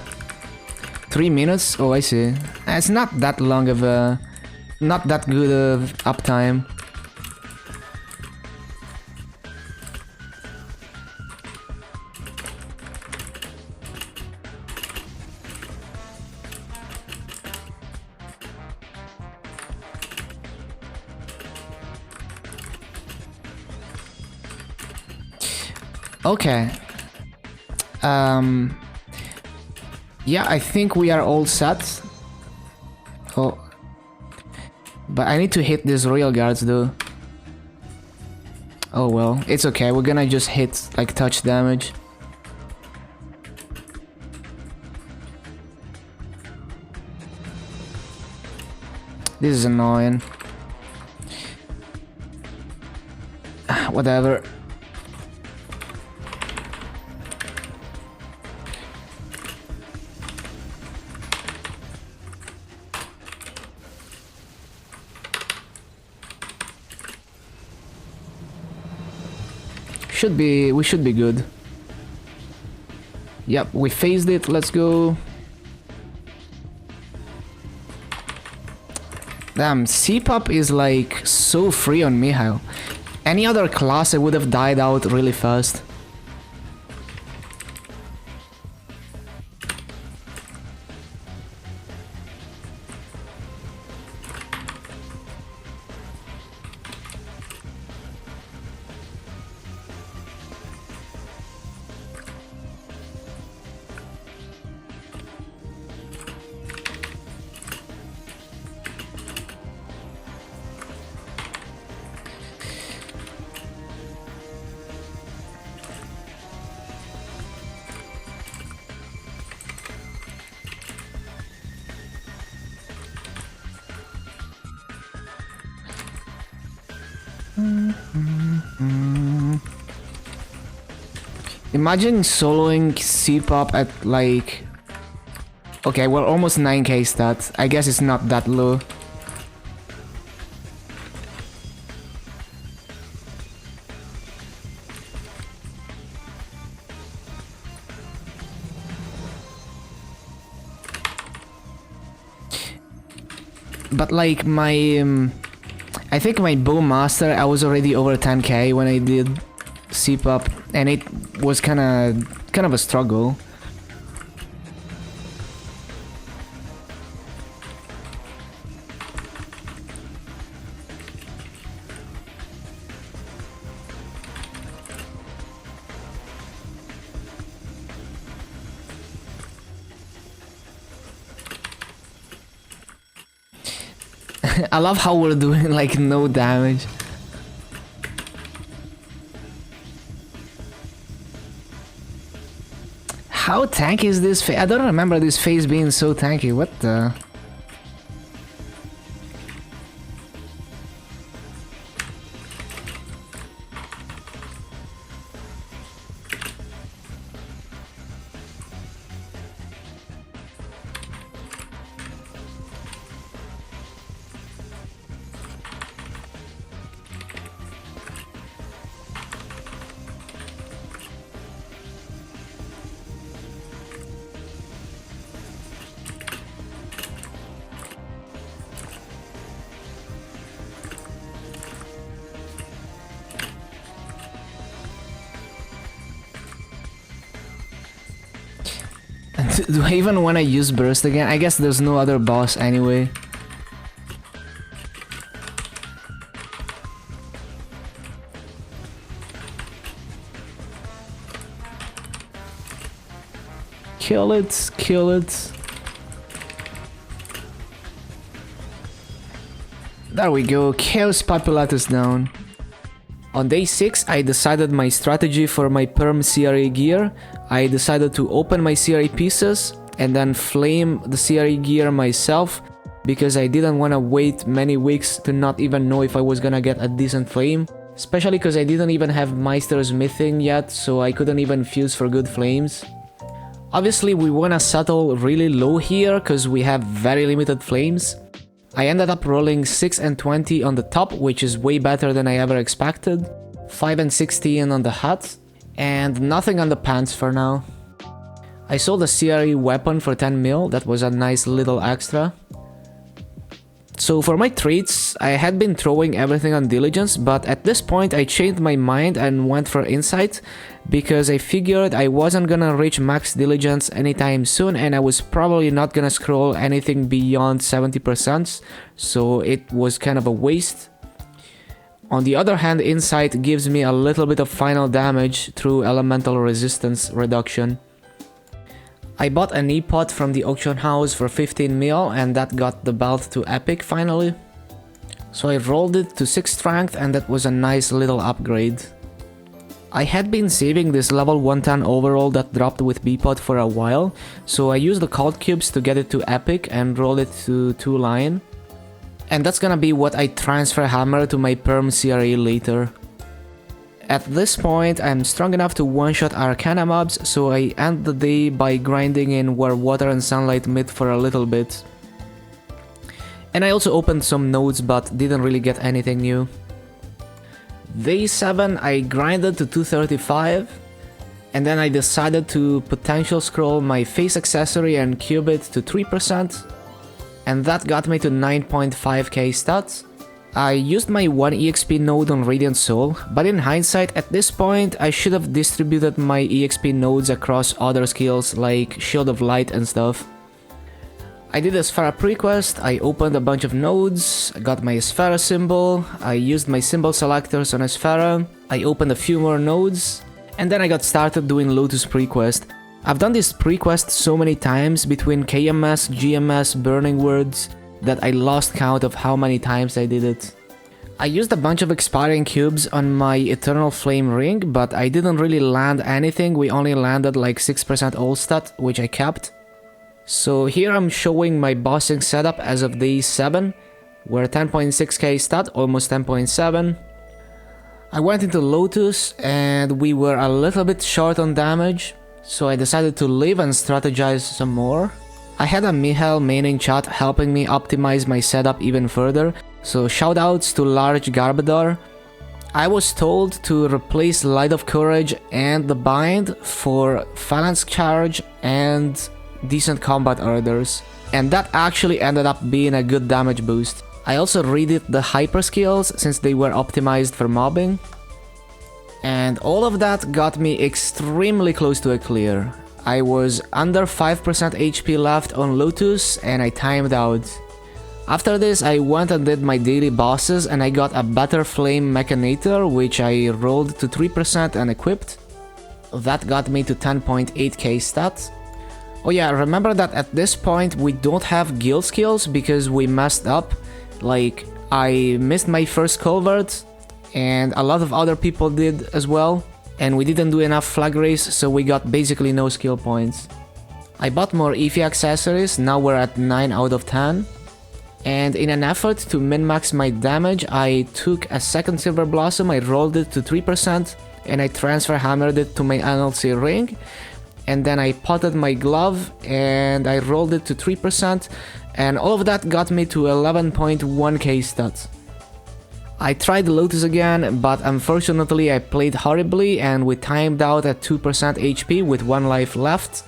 3 minutes? Oh, I see. It's not that long of a... Not that good of uptime. Okay. Yeah, I think we are all set. Oh. But I need to hit these Royal Guards though. Oh well, it's okay. We're gonna just hit like touch damage. This is annoying. Whatever. We should be good. Yep, we phased it, let's go. Damn, C-pop is like so free on Mihile. Any other class I would have died out really fast. Imagine soloing C-pop at like... Okay, we're almost 9k stats. I guess it's not that low. But like my... I think my bow master, I was already over 10k when I did C-pop, and it was kind of a struggle. I love how we're doing like no damage. How tanky is this phase? I don't remember this phase being so tanky. What the? Do I even want to use burst again? I guess there's no other boss anyway. Kill it, kill it. There we go, Chaos Papulatus down. On day 6, I decided my strategy for my perm CRA gear. I decided to open my CRA pieces and then flame the CRA gear myself because I didn't want to wait many weeks to not even know if I was gonna get a decent flame. Especially because I didn't even have Meister's Mything yet, so I couldn't even fuse for good flames. Obviously we wanna settle really low here because we have very limited flames. I ended up rolling 6 and 20 on the top, which is way better than I ever expected. 5 and 16 on the hat, and nothing on the pants for now. I sold a CRE weapon for 10 mil, that was a nice little extra. So for my traits, I had been throwing everything on diligence, but at this point I changed my mind and went for insight, because I figured I wasn't gonna reach max diligence anytime soon and I was probably not gonna scroll anything beyond 70%, so it was kind of a waste. On the other hand, insight gives me a little bit of final damage through elemental resistance reduction. I bought a knee pot from the auction house for 15 mil and that got the belt to epic finally. So I rolled it to 6 strength and that was a nice little upgrade. I had been saving this level 110 overall that dropped with B-pot for a while, so I used the cult cubes to get it to epic and roll it to 2 lion. And that's gonna be what I transfer hammer to my perm CRA later. At this point, I'm strong enough to one-shot Arcana mobs, so I end the day by grinding in where water and sunlight meet for a little bit. And I also opened some nodes but didn't really get anything new. Day 7 I grinded to 235, and then I decided to potential scroll my face accessory and cube it to 3%, and that got me to 9.5k stats. I used my 1 EXP node on Radiant Soul, but in hindsight at this point I should have distributed my EXP nodes across other skills like Shield of Light and stuff. I did a Sphera Prequest, I opened a bunch of nodes, got my Sphera symbol, I used my symbol selectors on a Sphera, I opened a few more nodes, and then I got started doing Lotus Prequest. I've done this Prequest so many times between KMS, GMS, Burning Words, that I lost count of how many times I did it. I used a bunch of expiring cubes on my Eternal Flame ring, but I didn't really land anything, we only landed like 6% all stat, which I kept. So here I'm showing my bossing setup as of day 7, we're 10.6k stat, almost 10.7. I went into Lotus and we were a little bit short on damage, so I decided to leave and strategize some more. I had a Mihile main in chat helping me optimize my setup even further, so shoutouts to Large Garbador. I was told to replace Light of Courage and the Bind for Phalanx Charge and decent combat orders, and that actually ended up being a good damage boost. I also redid the hyper skills since they were optimized for mobbing, and all of that got me extremely close to a clear. I was under 5% HP left on Lotus and I timed out. After this I went and did my daily bosses and I got a better flame mechanator which I rolled to 3% and equipped. That got me to 10.8k stats. Oh yeah, remember that at this point we don't have guild skills because we messed up. Like, I missed my first culvert and a lot of other people did as well. And we didn't do enough flag race, so we got basically no skill points. I bought more Ifia accessories, now we're at 9 out of 10. And in an effort to min-max my damage, I took a second Silver Blossom, I rolled it to 3%, and I transfer hammered it to my NLC ring. And then I potted my glove, and I rolled it to 3%, and all of that got me to 11.1k stats. I tried Lotus again, but unfortunately I played horribly and we timed out at 2% HP with 1 life left.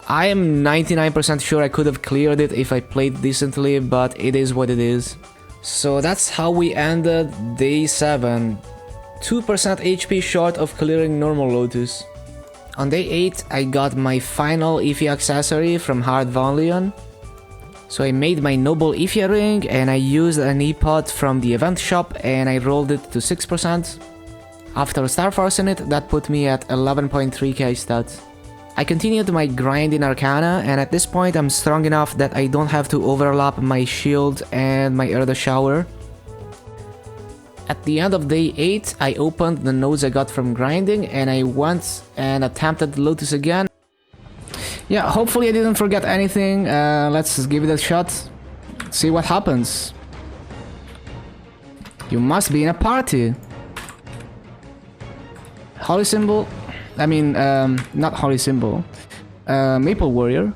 I am 99% sure I could have cleared it if I played decently, but it is what it is. So that's how we ended day 7. 2% HP short of clearing normal Lotus. On day 8 I got my final Ifia accessory from Hard Vonleon. So I made my Noble Ifia ring and I used an E-pot from the event shop and I rolled it to 6%. After Starforcing it, that put me at 11.3k stats. I continued my grind in Arcana and at this point I'm strong enough that I don't have to overlap my shield and my Earth Shower. At the end of day 8 I opened the nodes I got from grinding and I went and attempted Lotus again. Yeah, hopefully I didn't forget anything, let's give it a shot, see what happens. You must be in a party. Holy Symbol, I mean, not Holy Symbol, Maple Warrior.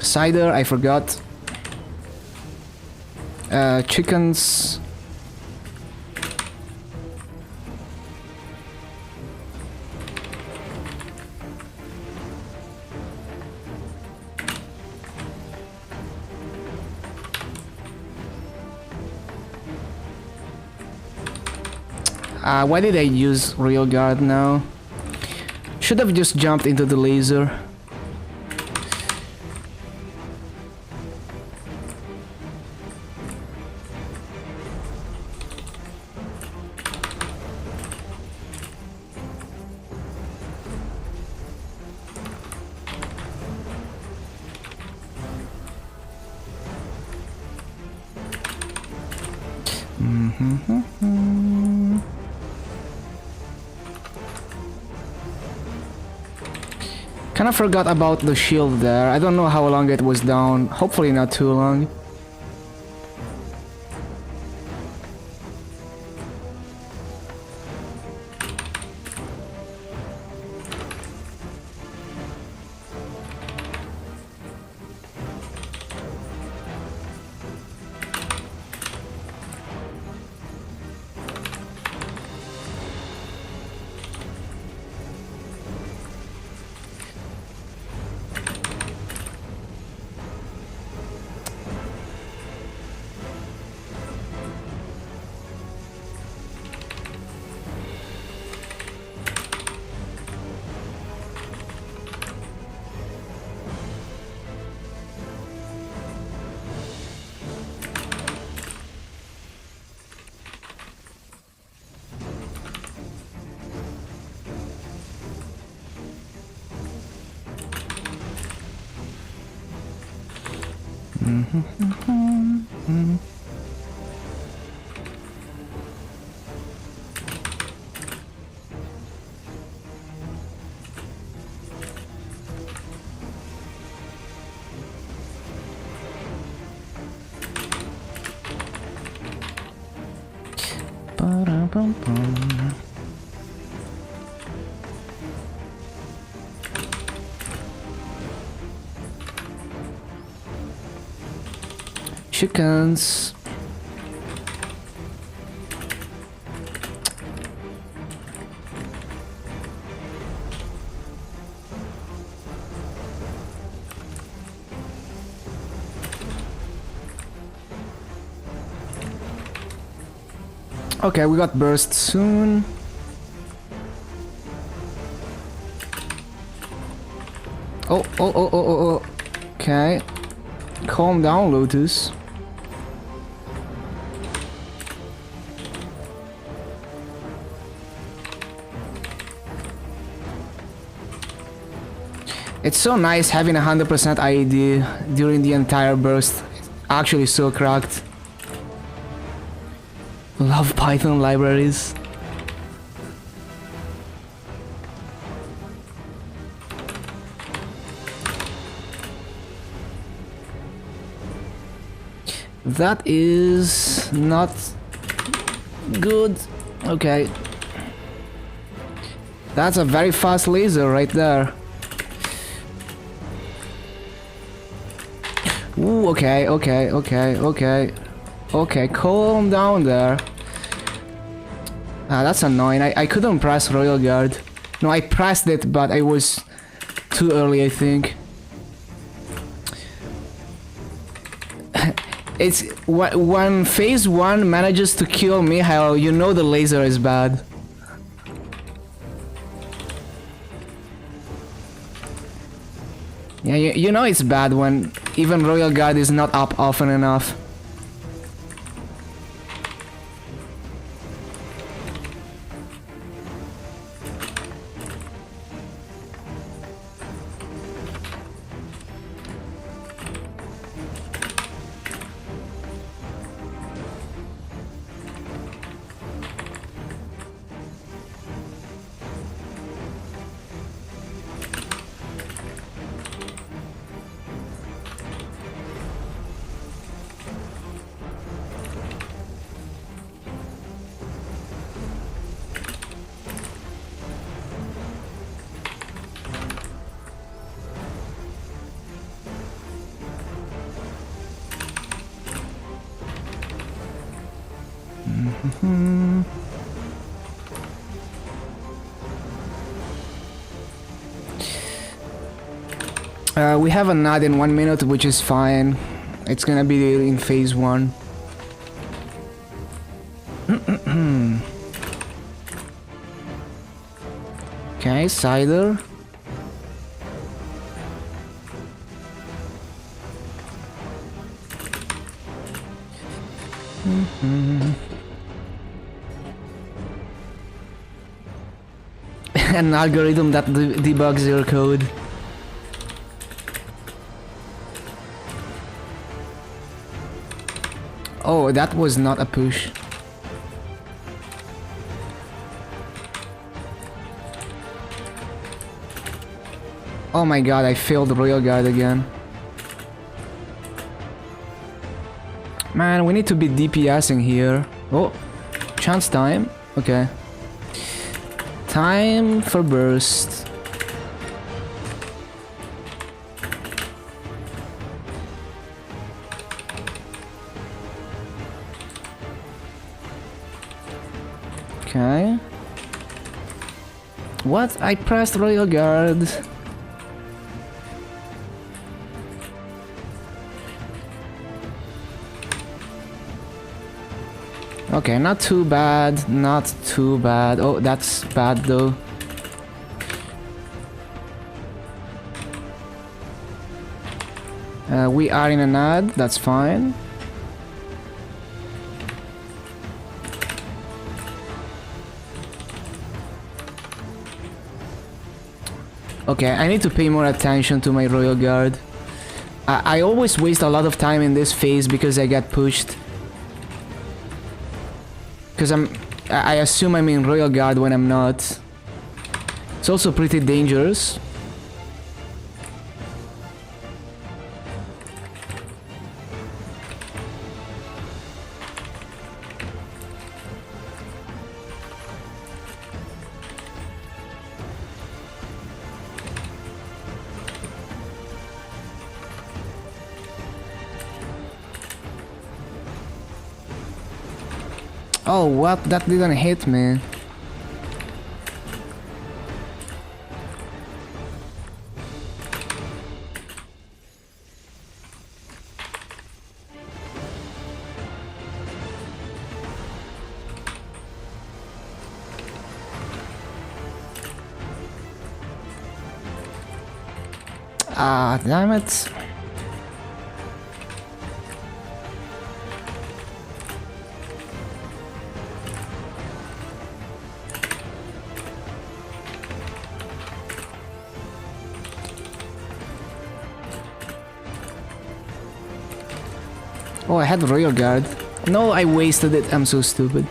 Cider, I forgot. Chickens. Why did I use Real Guard now? Should have just jumped into the laser. Kinda forgot about the shield there. I don't know how long it was down. Hopefully not too long. Chickens. Okay, we got burst soon. Oh. Okay. Calm down, Lotus. It's so nice having 100% IED during the entire burst. It's actually so cracked. Love Python libraries. That is not good. Okay. That's a very fast laser right there. Ooh, okay. Okay, calm down there. Ah, that's annoying. I couldn't press Royal Guard. No, I pressed it, but I was too early, I think. It's when phase 1 manages to kill Mihile, you know the laser is bad. Yeah, you know it's bad when even Royal Guard is not up often enough. We have a nod in 1 minute, which is fine. It's gonna be in phase 1. Okay, cider. An algorithm that debugs your code. Oh, that was not a push. Oh my god, I failed the Royal Guard again. Man, we need to be DPSing here. Oh, chance time. Okay. Time for burst. Okay. What? I pressed Royal Guard. Okay, not too bad, not too bad. Oh, that's bad though. We are in an ad, that's fine. Okay, I need to pay more attention to my Royal Guard. I always waste a lot of time in this phase because I get pushed. Because I assume I'm in Royal Guard when I'm not. It's also pretty dangerous. Oh, what? That didn't hit me. Ah, damn it. Oh, I had Royal Guard. No, I wasted it. I'm so stupid.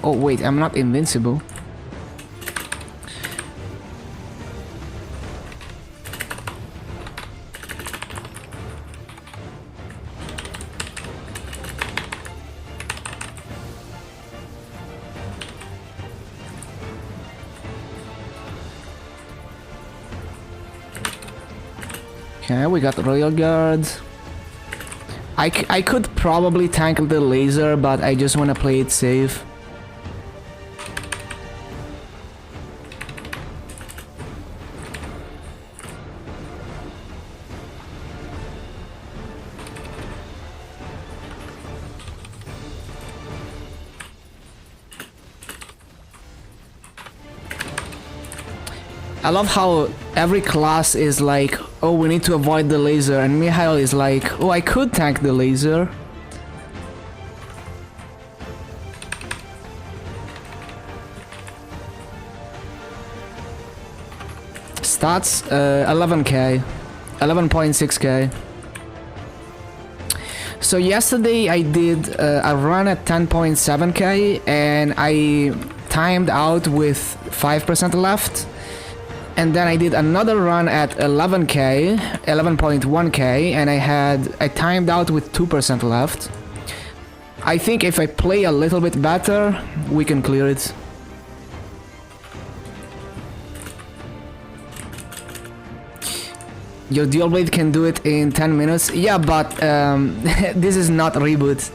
Oh wait, I'm not invincible. Okay, we got Royal Guard. I could probably tank the laser, but I just want to play it safe. I love how every class is like, oh, we need to avoid the laser, and Mihile is like, oh, I could tank the laser. Stats, 11k, 11.6k. So yesterday I did a run at 10.7k, and I timed out with 5% left. And then I did another run at 11k, 11.1k, and I timed out with 2% left. I think if I play a little bit better, we can clear it. Your dual blade can do it in 10 minutes. Yeah, but this is not reboot.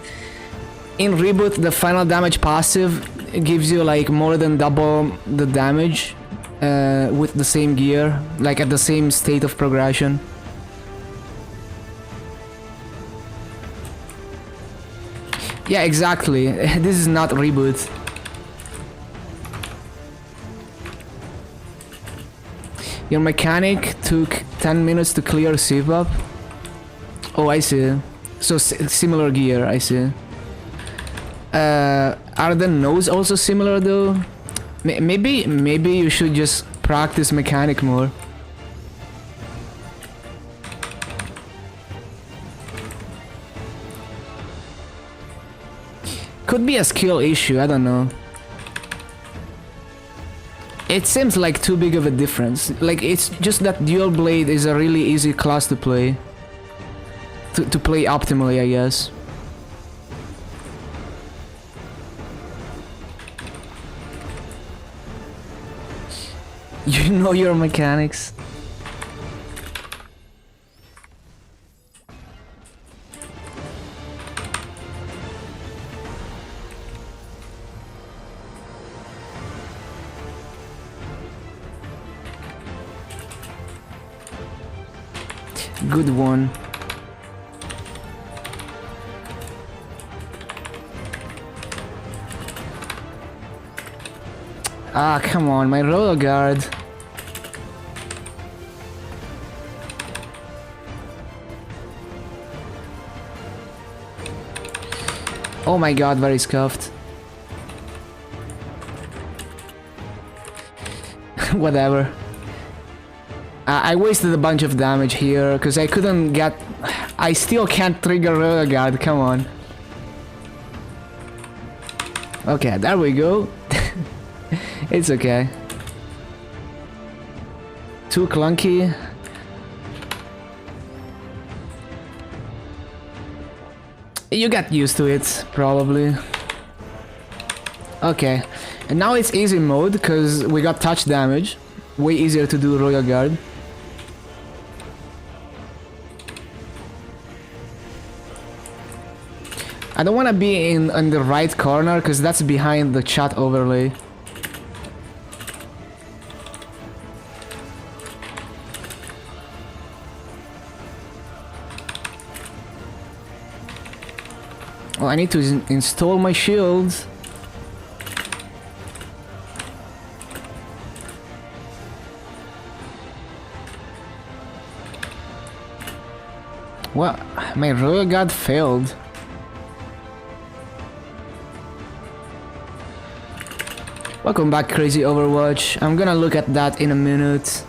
In reboot, the final damage passive gives you like more than double the damage. with the same gear, like at the same state of progression. Yeah, exactly. This is not reboot. Your mechanic took 10 minutes to clear save up. Oh, I see. So similar gear, I see. Are the nodes also similar though? Maybe you should just practice mechanic more. Could be a skill issue, I don't know. It seems like too big of a difference. Like, it's just that dual blade is a really easy class to play. To play optimally, I guess. You know your mechanics. Good one. Ah, come on, my royal guard. Oh my god, very scuffed. Whatever. I wasted a bunch of damage here because I couldn't get... I still can't trigger royal guard, come on. Okay, there we go. It's okay. Too clunky. You get used to it, probably. Okay, and now it's easy mode because we got touch damage. Way easier to do royal guard. I don't want to be in the right corner because that's behind the chat overlay. Oh, I need to install my shield. What? My royal guard failed. Welcome back, Crazy Overwatch. I'm gonna look at that in a minute.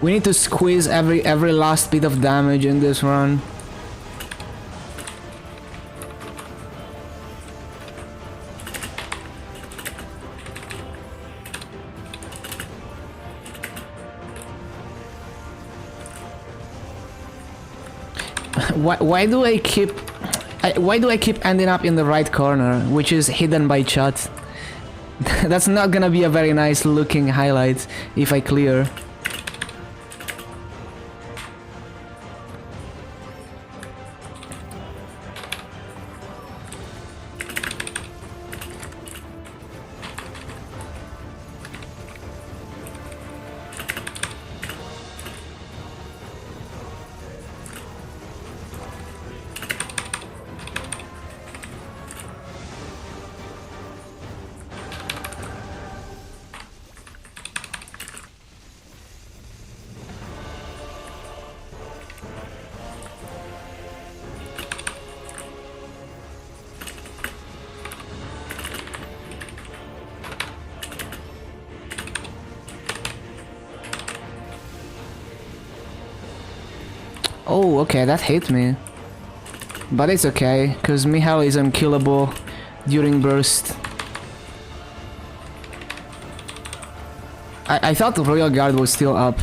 We need to squeeze every last bit of damage in this run. Why do I keep ending up in the right corner, which is hidden by chat? That's not gonna be a very nice looking highlight if I clear. Oh, okay, that hit me. But it's okay, because Mihile is unkillable during burst. I thought the Royal Guard was still up.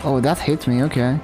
Oh, that hit me, okay.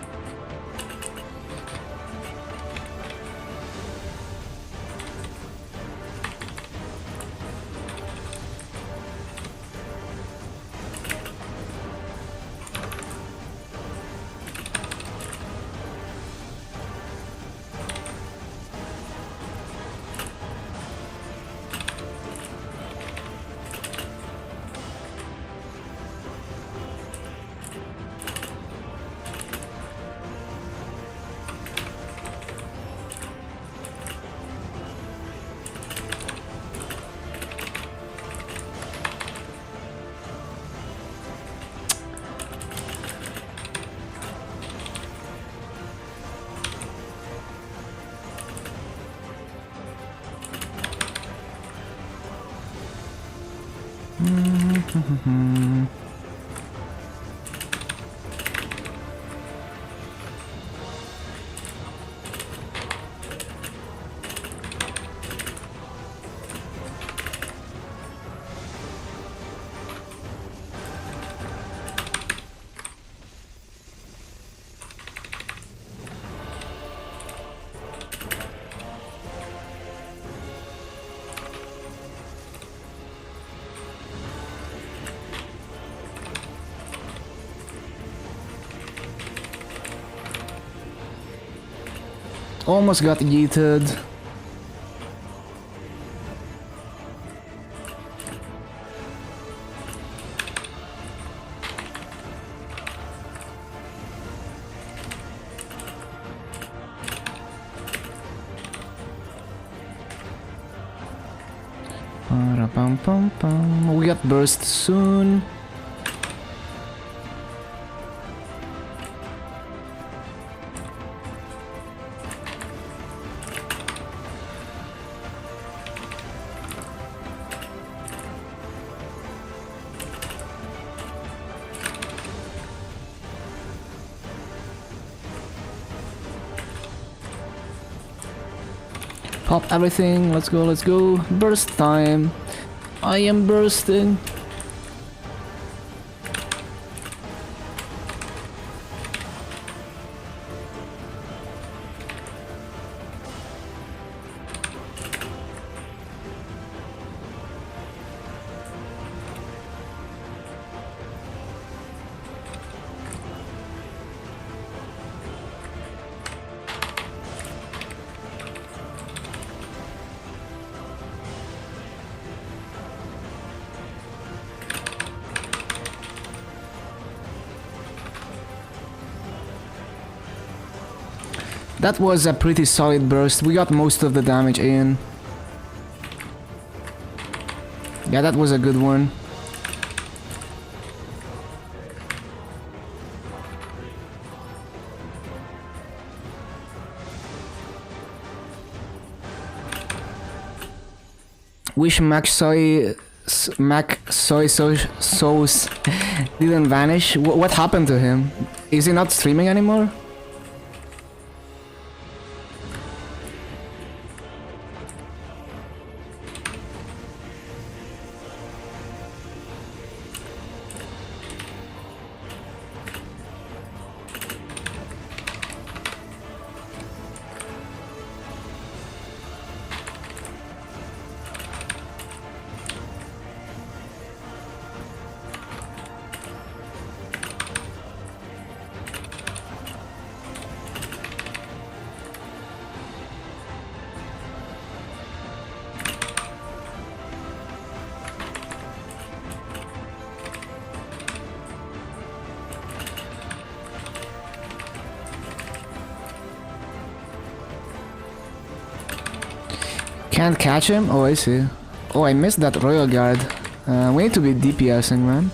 Almost got yeeted. We got burst soon. Pop everything, let's go, burst time. I am bursting. That was a pretty solid burst. We got most of the damage in. Yeah, that was a good one. Wish Soy Sauce didn't vanish. What happened to him? Is he not streaming anymore? Can't catch him? Oh, I see. Oh, I missed that Royal Guard. We need to be DPSing, man.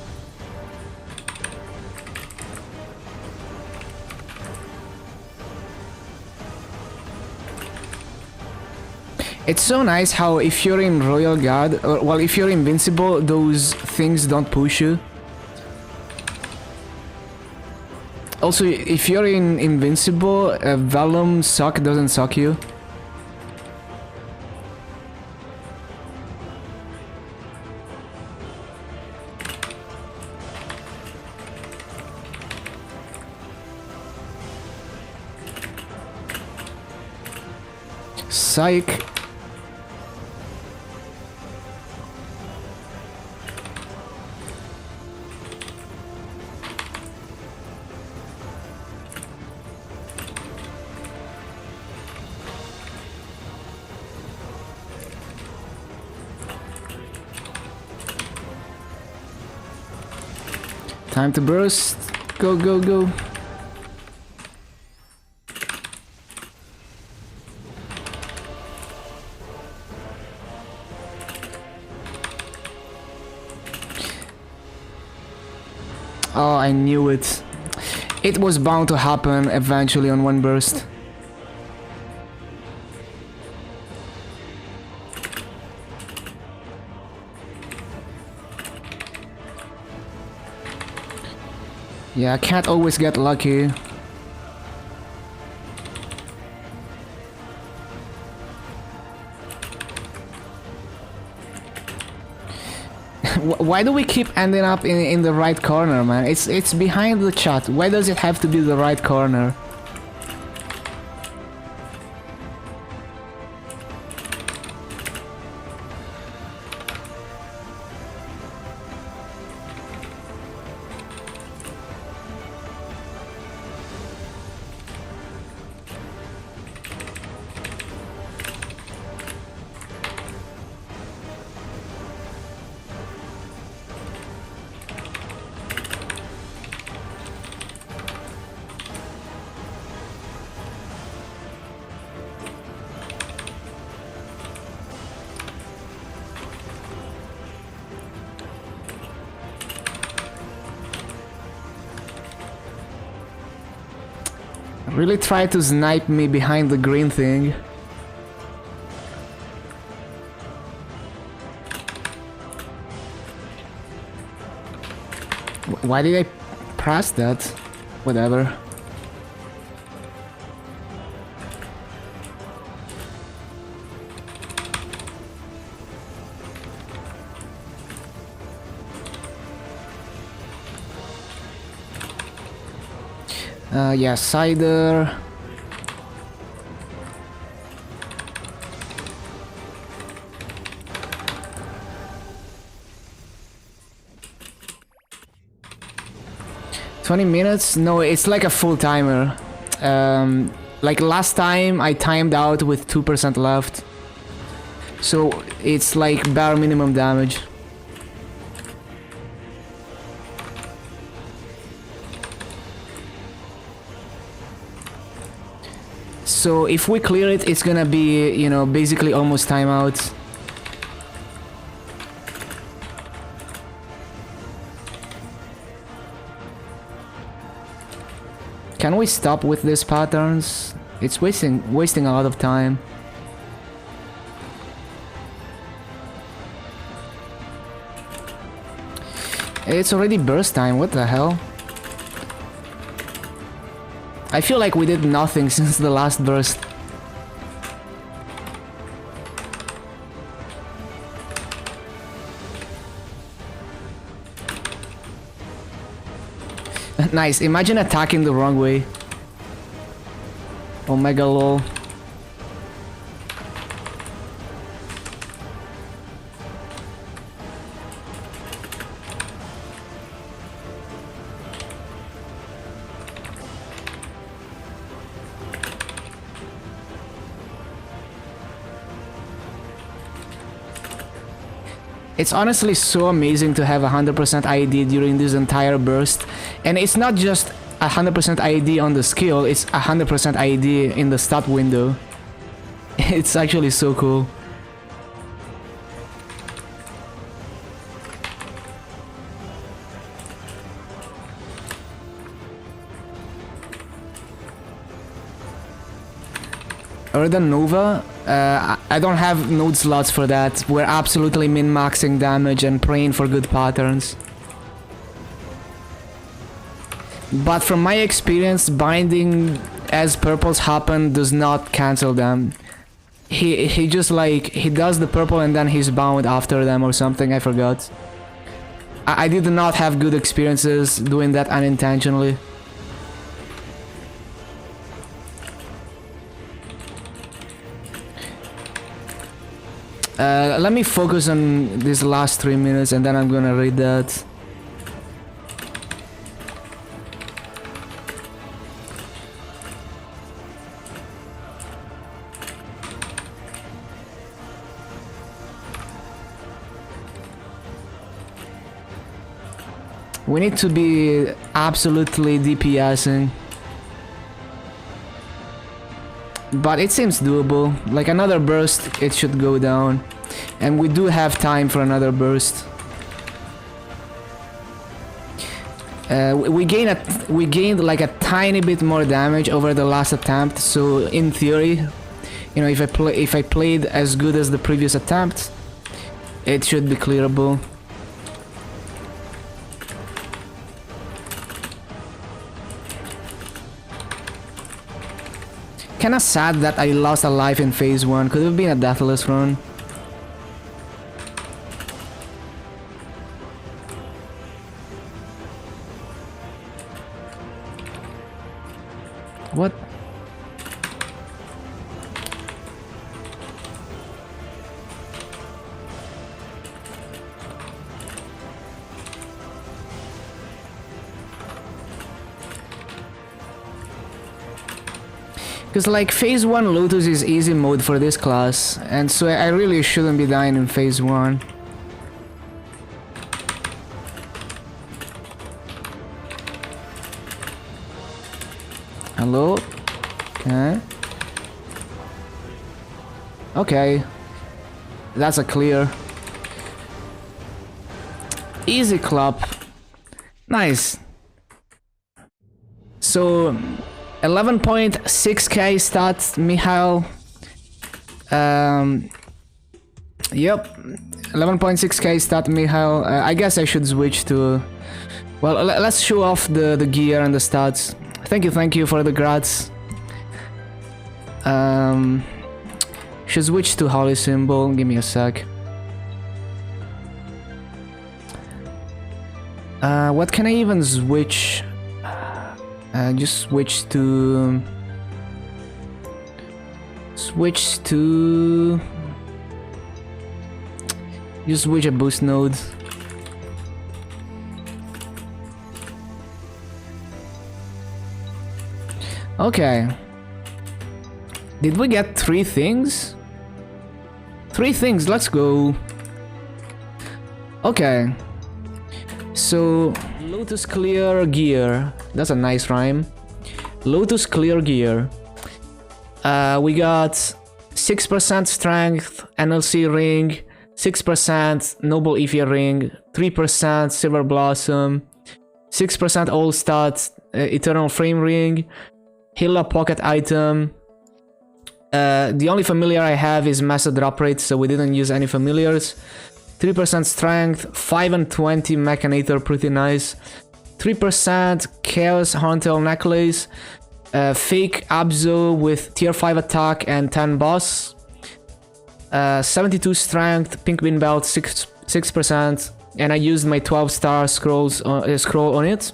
It's so nice how if you're in Royal Guard, or well, if you're invincible, those things don't push you. Also, if you're in invincible, Vellum suck doesn't suck you. Psych. Time to burst. Go, go, go. Oh, I knew it. It was bound to happen eventually on one burst. Yeah, I can't always get lucky. Why do we keep ending up in the right corner, man? It's behind the chat. Why does it have to be the right corner? Really try to snipe me behind the green thing. Why did I press that? Whatever. Yeah, cider. $20? No, it's like a full timer. Like last time I timed out with 2% left. So it's like bare minimum damage. So if we clear it, it's gonna be, you know, basically almost timeout. Can we stop with these patterns? It's wasting a lot of time. It's already burst time, what the hell? I feel like we did nothing since the last burst. Nice, imagine attacking the wrong way. Omega lol. It's honestly so amazing to have 100% ID during this entire burst. And it's not just 100% ID on the skill, it's 100% ID in the stat window. It's actually so cool. Urdan Nova, I don't have node slots for that. We're absolutely min-maxing damage and praying for good patterns. But from my experience, binding as purples happen does not cancel them. He just like, he does the purple and then he's bound after them or something, I forgot. I did not have good experiences doing that unintentionally. Let me focus on these last 3 minutes and then I'm gonna read that. We need to be absolutely DPSing. But it seems doable. Like another burst, it should go down. And we do have time for another burst. We gained like a tiny bit more damage over the last attempt. So in theory, you know, if I played as good as the previous attempt, it should be clearable. Kinda sad that I lost a life in phase 1. Could have been a deathless run. What? Because like phase 1 Lotus is easy mode for this class, and so I really shouldn't be dying in phase 1. Hello? Okay. Okay. That's a clear. Easy clap. Nice. So 11.6k stats, Mihile. Yep, 11.6k stat, Mihile. I guess I should switch to. Well, let's show off the gear and the stats. Thank you for the grats. Should switch to Holy Symbol. Give me a sec. What can I even switch? Just switch to just switch a boost node. Okay. Did we get 3 things? 3 things, let's go. Okay. So Lotus Clear Gear. That's a nice rhyme. Lotus Clear Gear. We got 6% Strength NLC Ring, 6% Noble Ifia Ring, 3% Silver Blossom, 6% All Stat Eternal Frame Ring, Hilla Pocket Item. The only familiar I have is Master Drop Rate, so we didn't use any familiars. 3% Strength, 5 and 20 Mechanator, pretty nice. 3% Chaos Horntail Necklace, Fake Abzo with tier 5 attack and 10 boss. 72 Strength, Pink Bean Belt, 6%, and I used my 12-star scroll on it.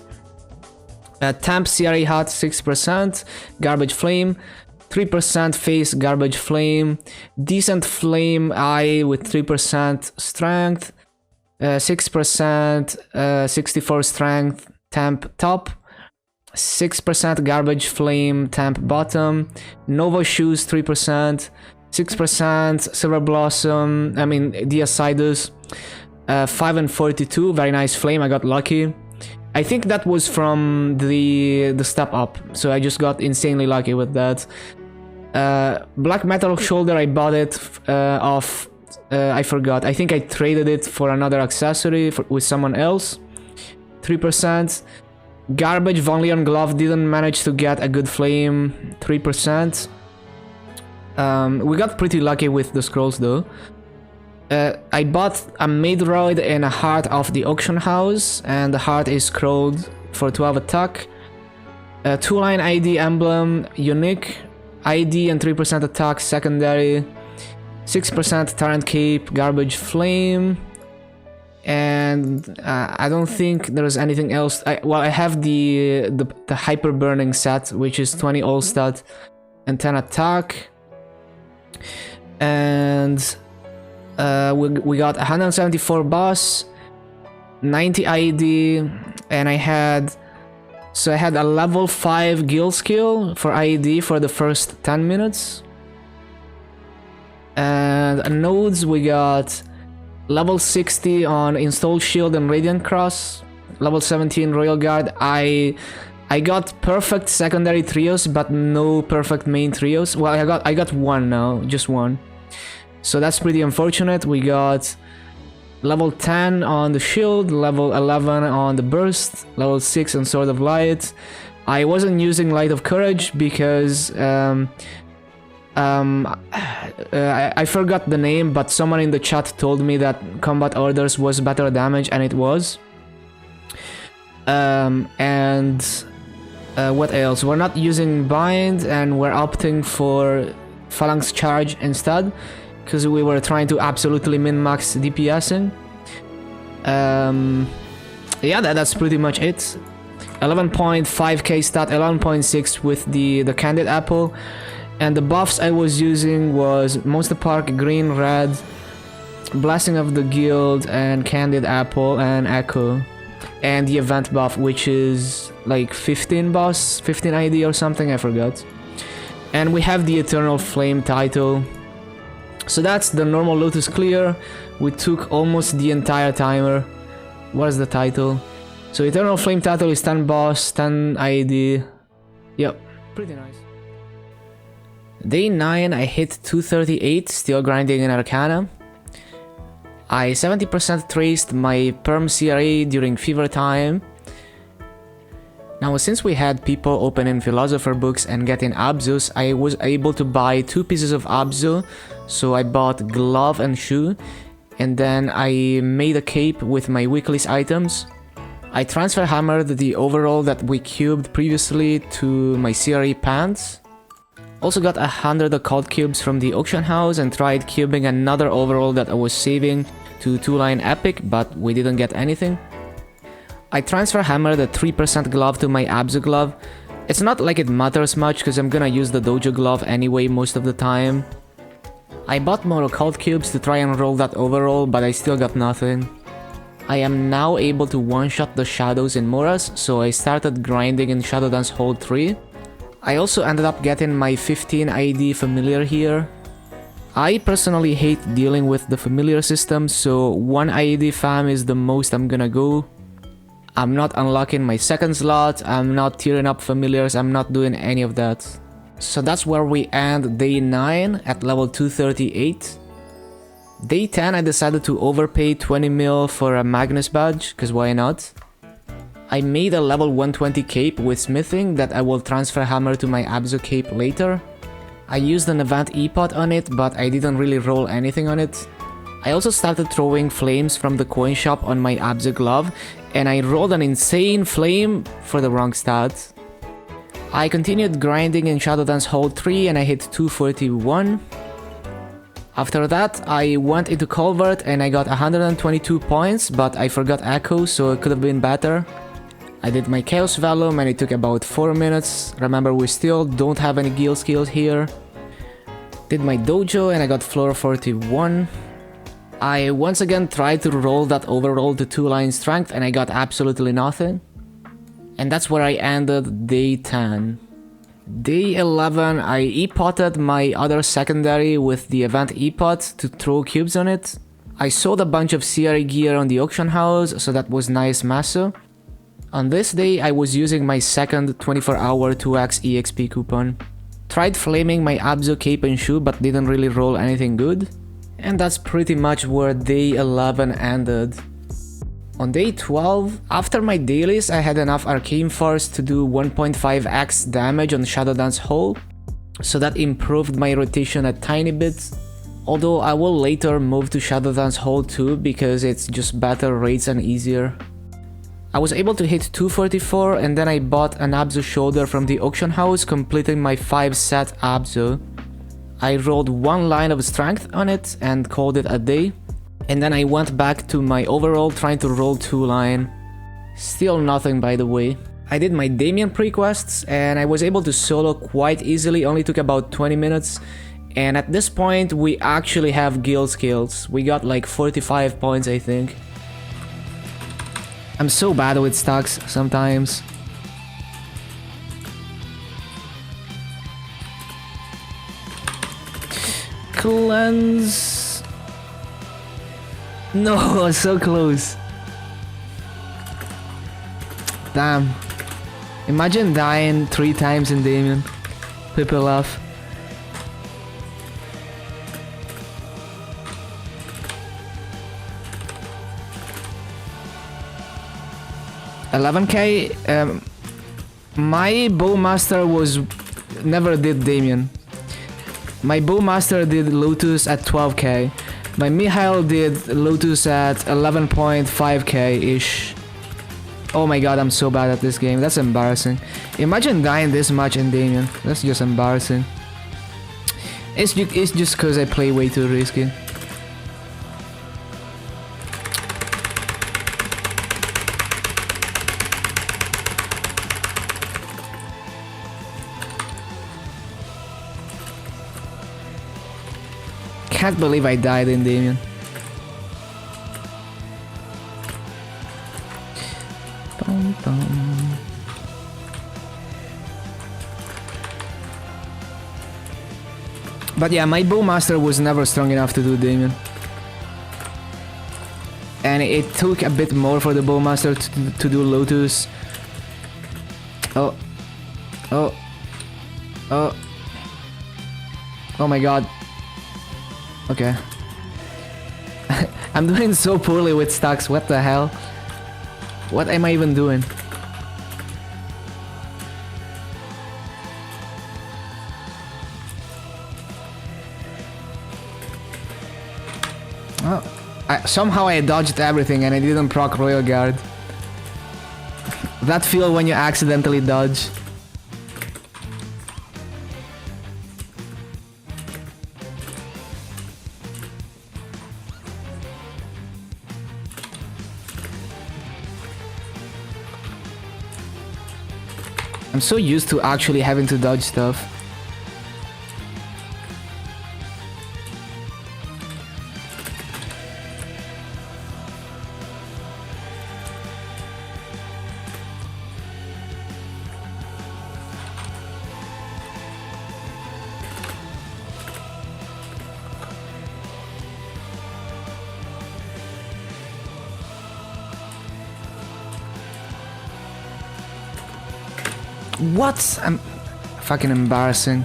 Temp CRA Hat, 6%, Garbage Flame, 3% Face Garbage Flame, Decent Flame Eye with 3% Strength, 6% 64 Strength Temp Top, 6% Garbage Flame Temp Bottom, Nova Shoes 3%, 6% Silver Blossom, I mean Diacidus, 5 and 42, very nice flame, I got lucky. I think that was from the step up, so I just got insanely lucky with that. Black Metal Shoulder, I bought it off, I forgot, I think I traded it for another accessory with someone else. 3%. Garbage Von Leon Glove, didn't manage to get a good flame, 3%. We got pretty lucky with the scrolls though. I bought a Maidroid and a Heart off the auction house, and the Heart is scrolled for 12 attack. 2-line ID emblem, unique, ID and 3% attack, secondary. 6% Tyrant Cape, Garbage Flame. And I don't think there's anything else. Well, I have the Hyper Burning set, which is 20 all stat and 10 attack. And we got 174 boss, 90 IED, and I had a level 5 guild skill for IED for the first 10 minutes. And nodes, we got level 60 on installed shield and radiant cross, level 17 royal guard. I got perfect secondary trios but no perfect main trios. Well, I got one now, just one, so that's pretty unfortunate. We got level 10 on the shield, level 11 on the burst, level 6 on Sword of Light. I wasn't using Light of Courage because I forgot the name, but someone in the chat told me that Combat Orders was better damage, and it was. What else? We're not using Bind, and we're opting for Phalanx Charge instead, because we were trying to absolutely min-max DPSing. Yeah, that's pretty much it. 11.5k stat, 11.6 with the Candid Apple. And the buffs I was using was Monster Park, Green, Red, Blessing of the Guild, and Candid Apple, and Echo. And the event buff, which is like 15 boss, 15 ID or something, I forgot. And we have the Eternal Flame title. So that's the normal Lotus clear. We took almost the entire timer. What is the title? So Eternal Flame title is 10 boss, 10 IED. Yep, pretty nice. Day 9, I hit 238, still grinding in Arcana. I 70% traced my perm CRA during fever time. Now, since we had people opening philosopher books and getting Abzus, I was able to buy 2 pieces of Abzu. So I bought glove and shoe, and then I made a cape with my weekly's items. I transfer hammered the overall that we cubed previously to my CRA pants. Also got 100 occult cubes from the auction house and tried cubing another overall that I was saving to 2-line epic, but we didn't get anything. I transfer hammered a 3% glove to my Abzu glove. It's not like it matters much because I'm gonna use the dojo glove anyway most of the time. I bought more occult cubes to try and roll that overall, but I still got nothing. I am now able to one-shot the shadows in Morass, so I started grinding in Shadow Dance Hold 3. I also ended up getting my 15 ID familiar here. I personally hate dealing with the familiar system, so 1 ID fam is the most I'm gonna go. I'm not unlocking my second slot, I'm not tearing up familiars, I'm not doing any of that. So that's where we end day 9 at level 238. Day 10 I decided to overpay 20 mil for a Magnus badge, cause why not? I made a level 120 cape with smithing that I will transfer hammer to my Abzu cape later. I used an event e-pot on it, but I didn't really roll anything on it. I also started throwing flames from the coin shop on my Abzu glove, and I rolled an insane flame for the wrong stat. I continued grinding in Shadow Dance Hold 3 and I hit 241. After that, I went into culvert and I got 122 points, but I forgot echo, so it could have been better. I did my chaos vellum and it took about 4 minutes. Remember, we still don't have any guild skills here. Did my dojo and I got floor 41. I once again tried to roll that overroll to 2-line strength and I got absolutely nothing. And that's where I ended day 10. Day 11, I e-potted my other secondary with the event e-pot to throw cubes on it. I sold a bunch of CRA gear on the auction house, so that was nice masso. On this day, I was using my second 24-hour 2x EXP coupon. Tried flaming my Abzu cape and shoe, but didn't really roll anything good. And that's pretty much where day 11 ended. On day 12, after my dailies, I had enough Arcane Force to do 1.5x damage on Shadow Dance Hole, so that improved my rotation a tiny bit. Although I will later move to Shadow Dance Hole 2 because it's just better rates and easier. I was able to hit 244 and then I bought an Abzu shoulder from the auction house, completing my 5-set Abzu. I rolled 1 line of strength on it and called it a day. And then I went back to my overall trying to roll 2-line. Still nothing, by the way. I did my Damien prequests and I was able to solo quite easily, only took about 20 minutes. And at this point, we actually have guild skills. We got like 45 points, I think. I'm so bad with stocks sometimes. Cleanse. No, so close. Damn. Imagine dying 3 times in Damien. People laugh. $11k. My bowmaster was never did Damien. My bowmaster did Lotus at 12k. My Mihile did Lotus at 11.5k ish. Oh my god, I'm so bad at this game. That's embarrassing. Imagine dying this much in Damien. That's just embarrassing. It's just cause I play way too risky. Can't believe I died in Damien. Bum, bum. But yeah, my bowmaster was never strong enough to do Damien. And it took a bit more for the bowmaster to do Lotus. Oh. Oh. Oh. Oh my god. Okay. I'm doing so poorly with stocks, what the hell? What am I even doing? Oh, somehow I dodged everything and I didn't proc Royal Guard. That feel when you accidentally dodge. I'm so used to actually having to dodge stuff. What? I'm fucking embarrassing.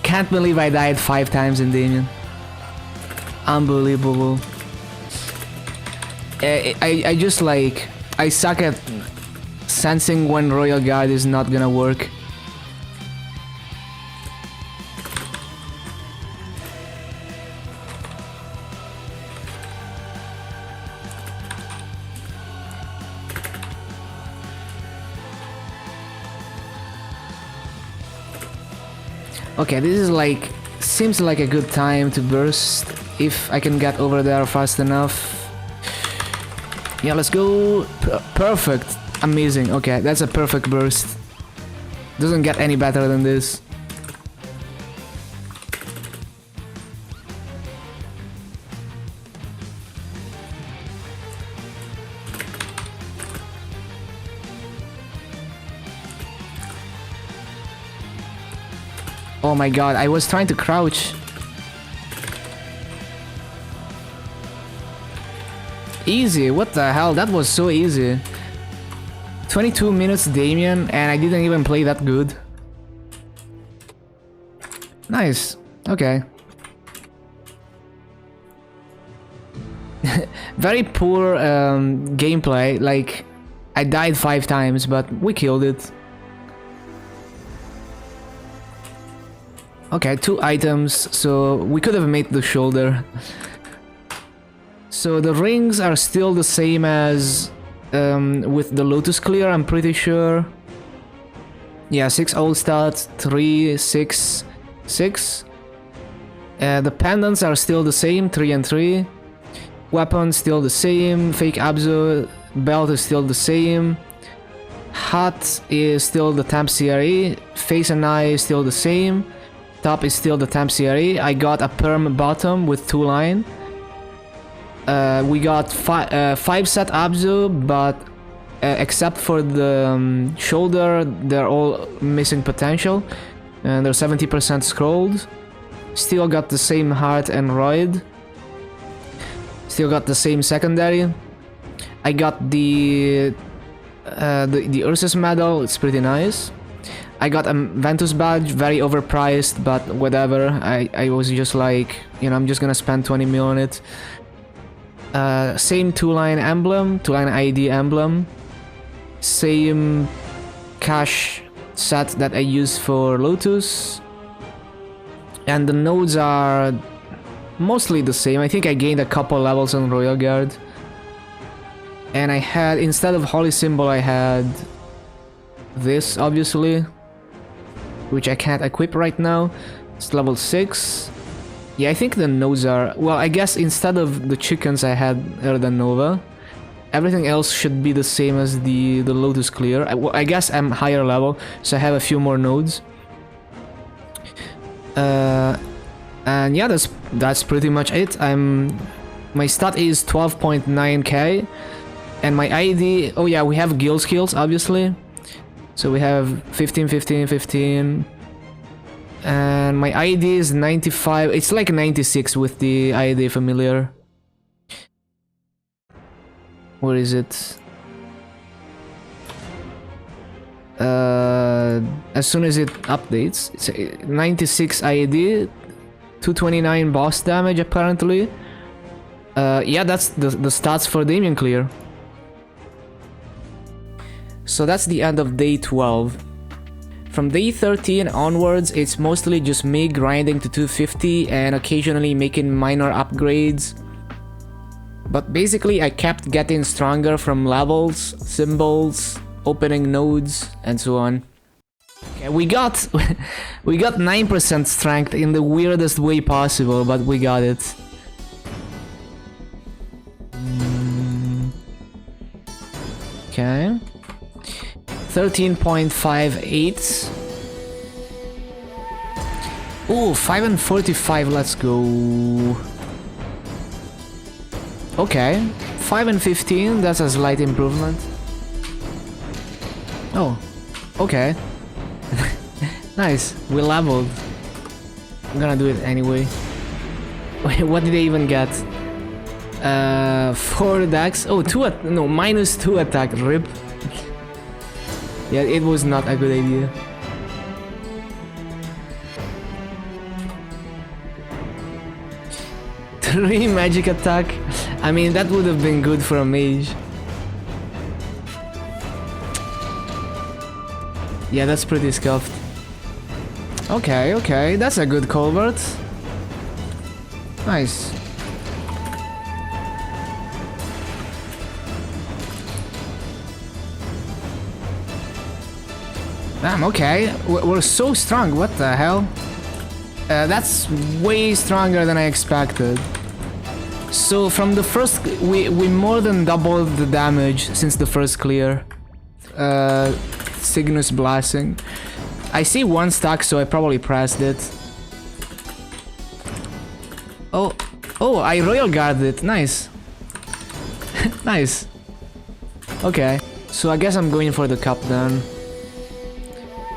Can't believe I died 5 times in Damien. Unbelievable. I just like... I suck at sensing when Royal Guard is not gonna work. Okay, this is like... seems like a good time to burst if I can get over there fast enough. Yeah, let's go. Perfect. Amazing. Okay, that's a perfect burst. Doesn't get any better than this. Oh my god, I was trying to crouch. Easy, what the hell? That was so easy. 22 minutes Damien and I didn't even play that good. Nice, okay. Very poor gameplay, like I died 5 times but we killed it. Okay, 2 items, so we could have made the shoulder. So the rings are still the same as with the Lotus Clear, I'm pretty sure. Yeah, 6 old stats, 3, 6, 6. The pendants are still the same, 3 and 3. Weapons still the same, fake abso, belt is still the same. Hat is still the temp CRE. Face and eye is still the same. Top is still the temp CRE. I got a perm bottom with 2 line. We got 5 set Abzu, but except for the shoulder, they're all missing potential. And they're 70% scrolled. Still got the same heart and roid. Still got the same secondary. I got the Ursus medal, it's pretty nice. I got a Ventus badge, very overpriced, but whatever. I was just like, you know, I'm just gonna spend 20 mil on it. Same 2-line emblem, 2-line ID emblem. Same cash set that I use for Lotus. And the nodes are mostly the same. I think I gained a couple levels on Royal Guard. And I had, instead of Holy Symbol, I had this, obviously, which I can't equip right now. It's level 6. Yeah, I think the nodes are... Well, I guess instead of the chickens I had Erda Nova. Everything else should be the same as the Lotus Clear. I guess I'm higher level, so I have a few more nodes. And yeah, that's pretty much it. My stat is 12.9k. And my ID... Oh yeah, we have guild skills, obviously. So we have 15, 15, 15. And my ID is 95. It's like 96 with the ID familiar. Where is it? As soon as it updates, it's 96 ID, 229 boss damage apparently. Yeah, that's the stats for Damien clear. So that's the end of day 12. From day 13 onwards, it's mostly just me grinding to 250 and occasionally making minor upgrades. But basically I kept getting stronger from levels, symbols, opening nodes, and so on. Okay, we got 9% strength in the weirdest way possible, but we got it. Okay. 13.58. Ooh, 5 and 45, let's go. Okay, 5 and 15, that's a slight improvement. Oh, okay. Nice, we leveled. I'm gonna do it anyway. Wait, what did they even get? 4 dex. Oh, no, minus 2 attack. Rip. Yeah, it was not a good idea. Three magic attack. I mean, that would have been good for a mage. Yeah, that's pretty scuffed. Okay, okay, that's a good culvert. Nice. Damn, okay. We're so strong, what the hell? That's way stronger than I expected. So from the first... We more than doubled the damage since the first clear. Cygnus Blasting. I see 1 stack, so I probably pressed it. Oh, I Royal Guarded it. Nice. Nice. Okay, so I guess I'm going for the cup then.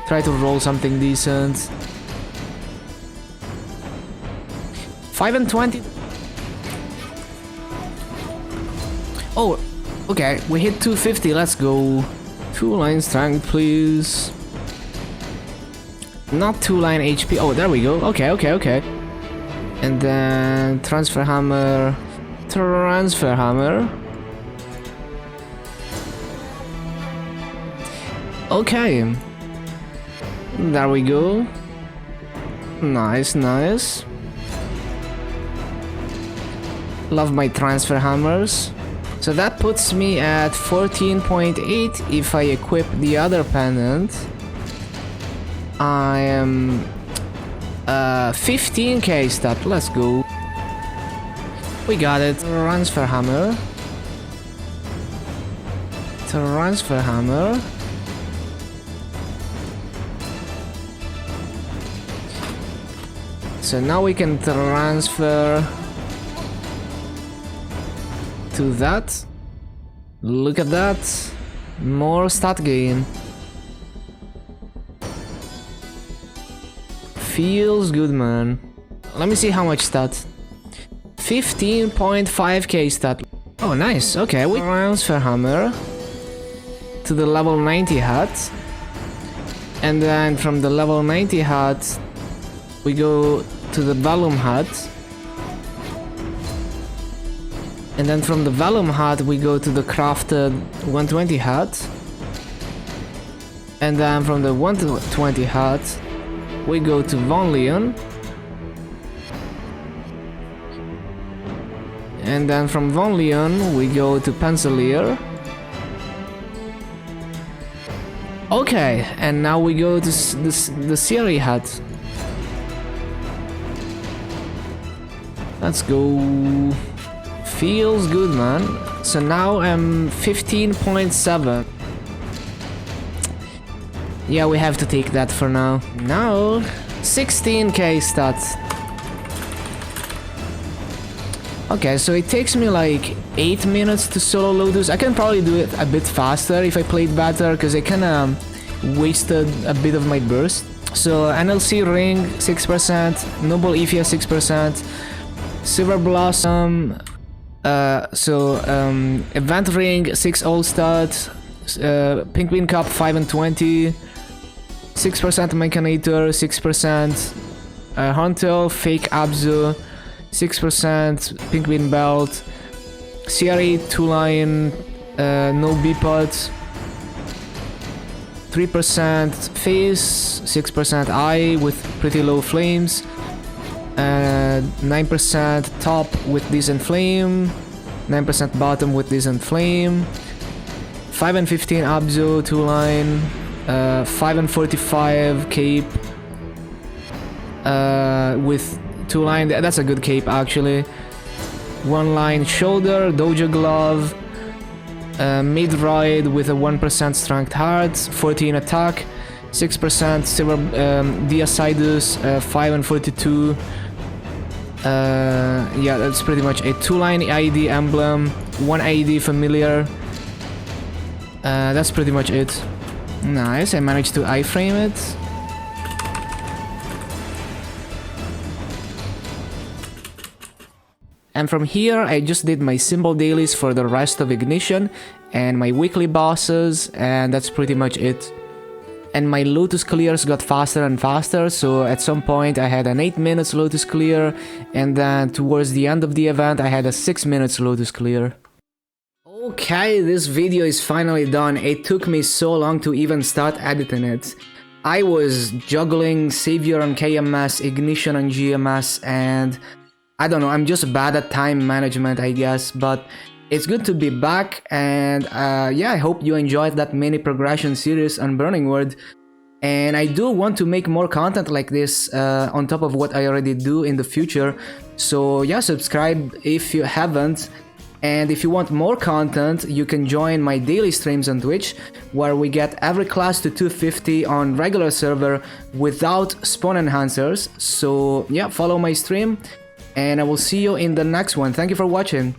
Try to roll something decent. 5 and 20. Oh, okay, we hit 250, let's go. 2-line strength, please. Not 2-line HP. Oh, there we go. Okay, okay, okay. And then transfer hammer. Transfer hammer. Okay. There we go. Nice, nice. Love my transfer hammers. So that puts me at 14.8 if I equip the other pendant. I am 15k stat. Let's go. We got it. Transfer hammer. Transfer hammer. So now we can transfer to that. Look at that. More stat gain. Feels good, man. Let me see how much stat. 15.5k stat. Oh, nice. Okay, we transfer hammer to the level 90 hat. And then from the level 90 hat, we go to the Vellum hat. And then from the Vellum hat, we go to the crafted 120 hat. And then from the 120 hat, we go to Von Leon. And then from Von Leon, we go to Pencilier. Okay, and now we go to the Siri hat. Let's go. Feels good, man. So now I'm 15.7. Yeah, we have to take that for now. Now, 16k stats. Okay, so it takes me like 8 minutes to solo Lotus. I can probably do it a bit faster if I played better, because I kinda wasted a bit of my burst. So NLC Ring 6%, Noble Ifia 6%, Silver Blossom, Event Ring 6 All Stat, Penguin Cup 5 and 20, 6% Mechanator, 6%, Horntail, Fake Abzu, 6%, Penguin Belt, CRA 2-line, no B-Pot, 3% Face, 6% Eye with pretty low flames, 9% top with decent flame, 9% bottom with decent flame, 5 and 15 Abzu 2-line, 5 and 45 Cape with 2-line, that's a good cape actually. 1-line shoulder, Dojo glove, mid-ride with a 1% strength heart, 14 attack, 6% silver Diacidus, 5 and 42. Yeah, that's pretty much it. 2-line ID emblem, 1 ID familiar. That's pretty much it. Nice, I managed to iframe it. And from here, I just did my simple dailies for the rest of Ignition and my weekly bosses, and that's pretty much it. And my Lotus clears got faster and faster, so at some point I had an 8 minutes Lotus clear, and then towards the end of the event I had a 6 minutes Lotus clear. Okay, this video is finally done. It took me so long to even start editing it. I was juggling Savior on KMS, Ignition on GMS, and I don't know, I'm just bad at time management, I guess, but it's good to be back. And yeah, I hope you enjoyed that mini progression series on Burning World. And I do want to make more content like this on top of what I already do in the future. So yeah, subscribe if you haven't. And if you want more content, you can join my daily streams on Twitch, where we get every class to 250 on regular server without spawn enhancers. So yeah, follow my stream, and I will see you in the next one. Thank you for watching.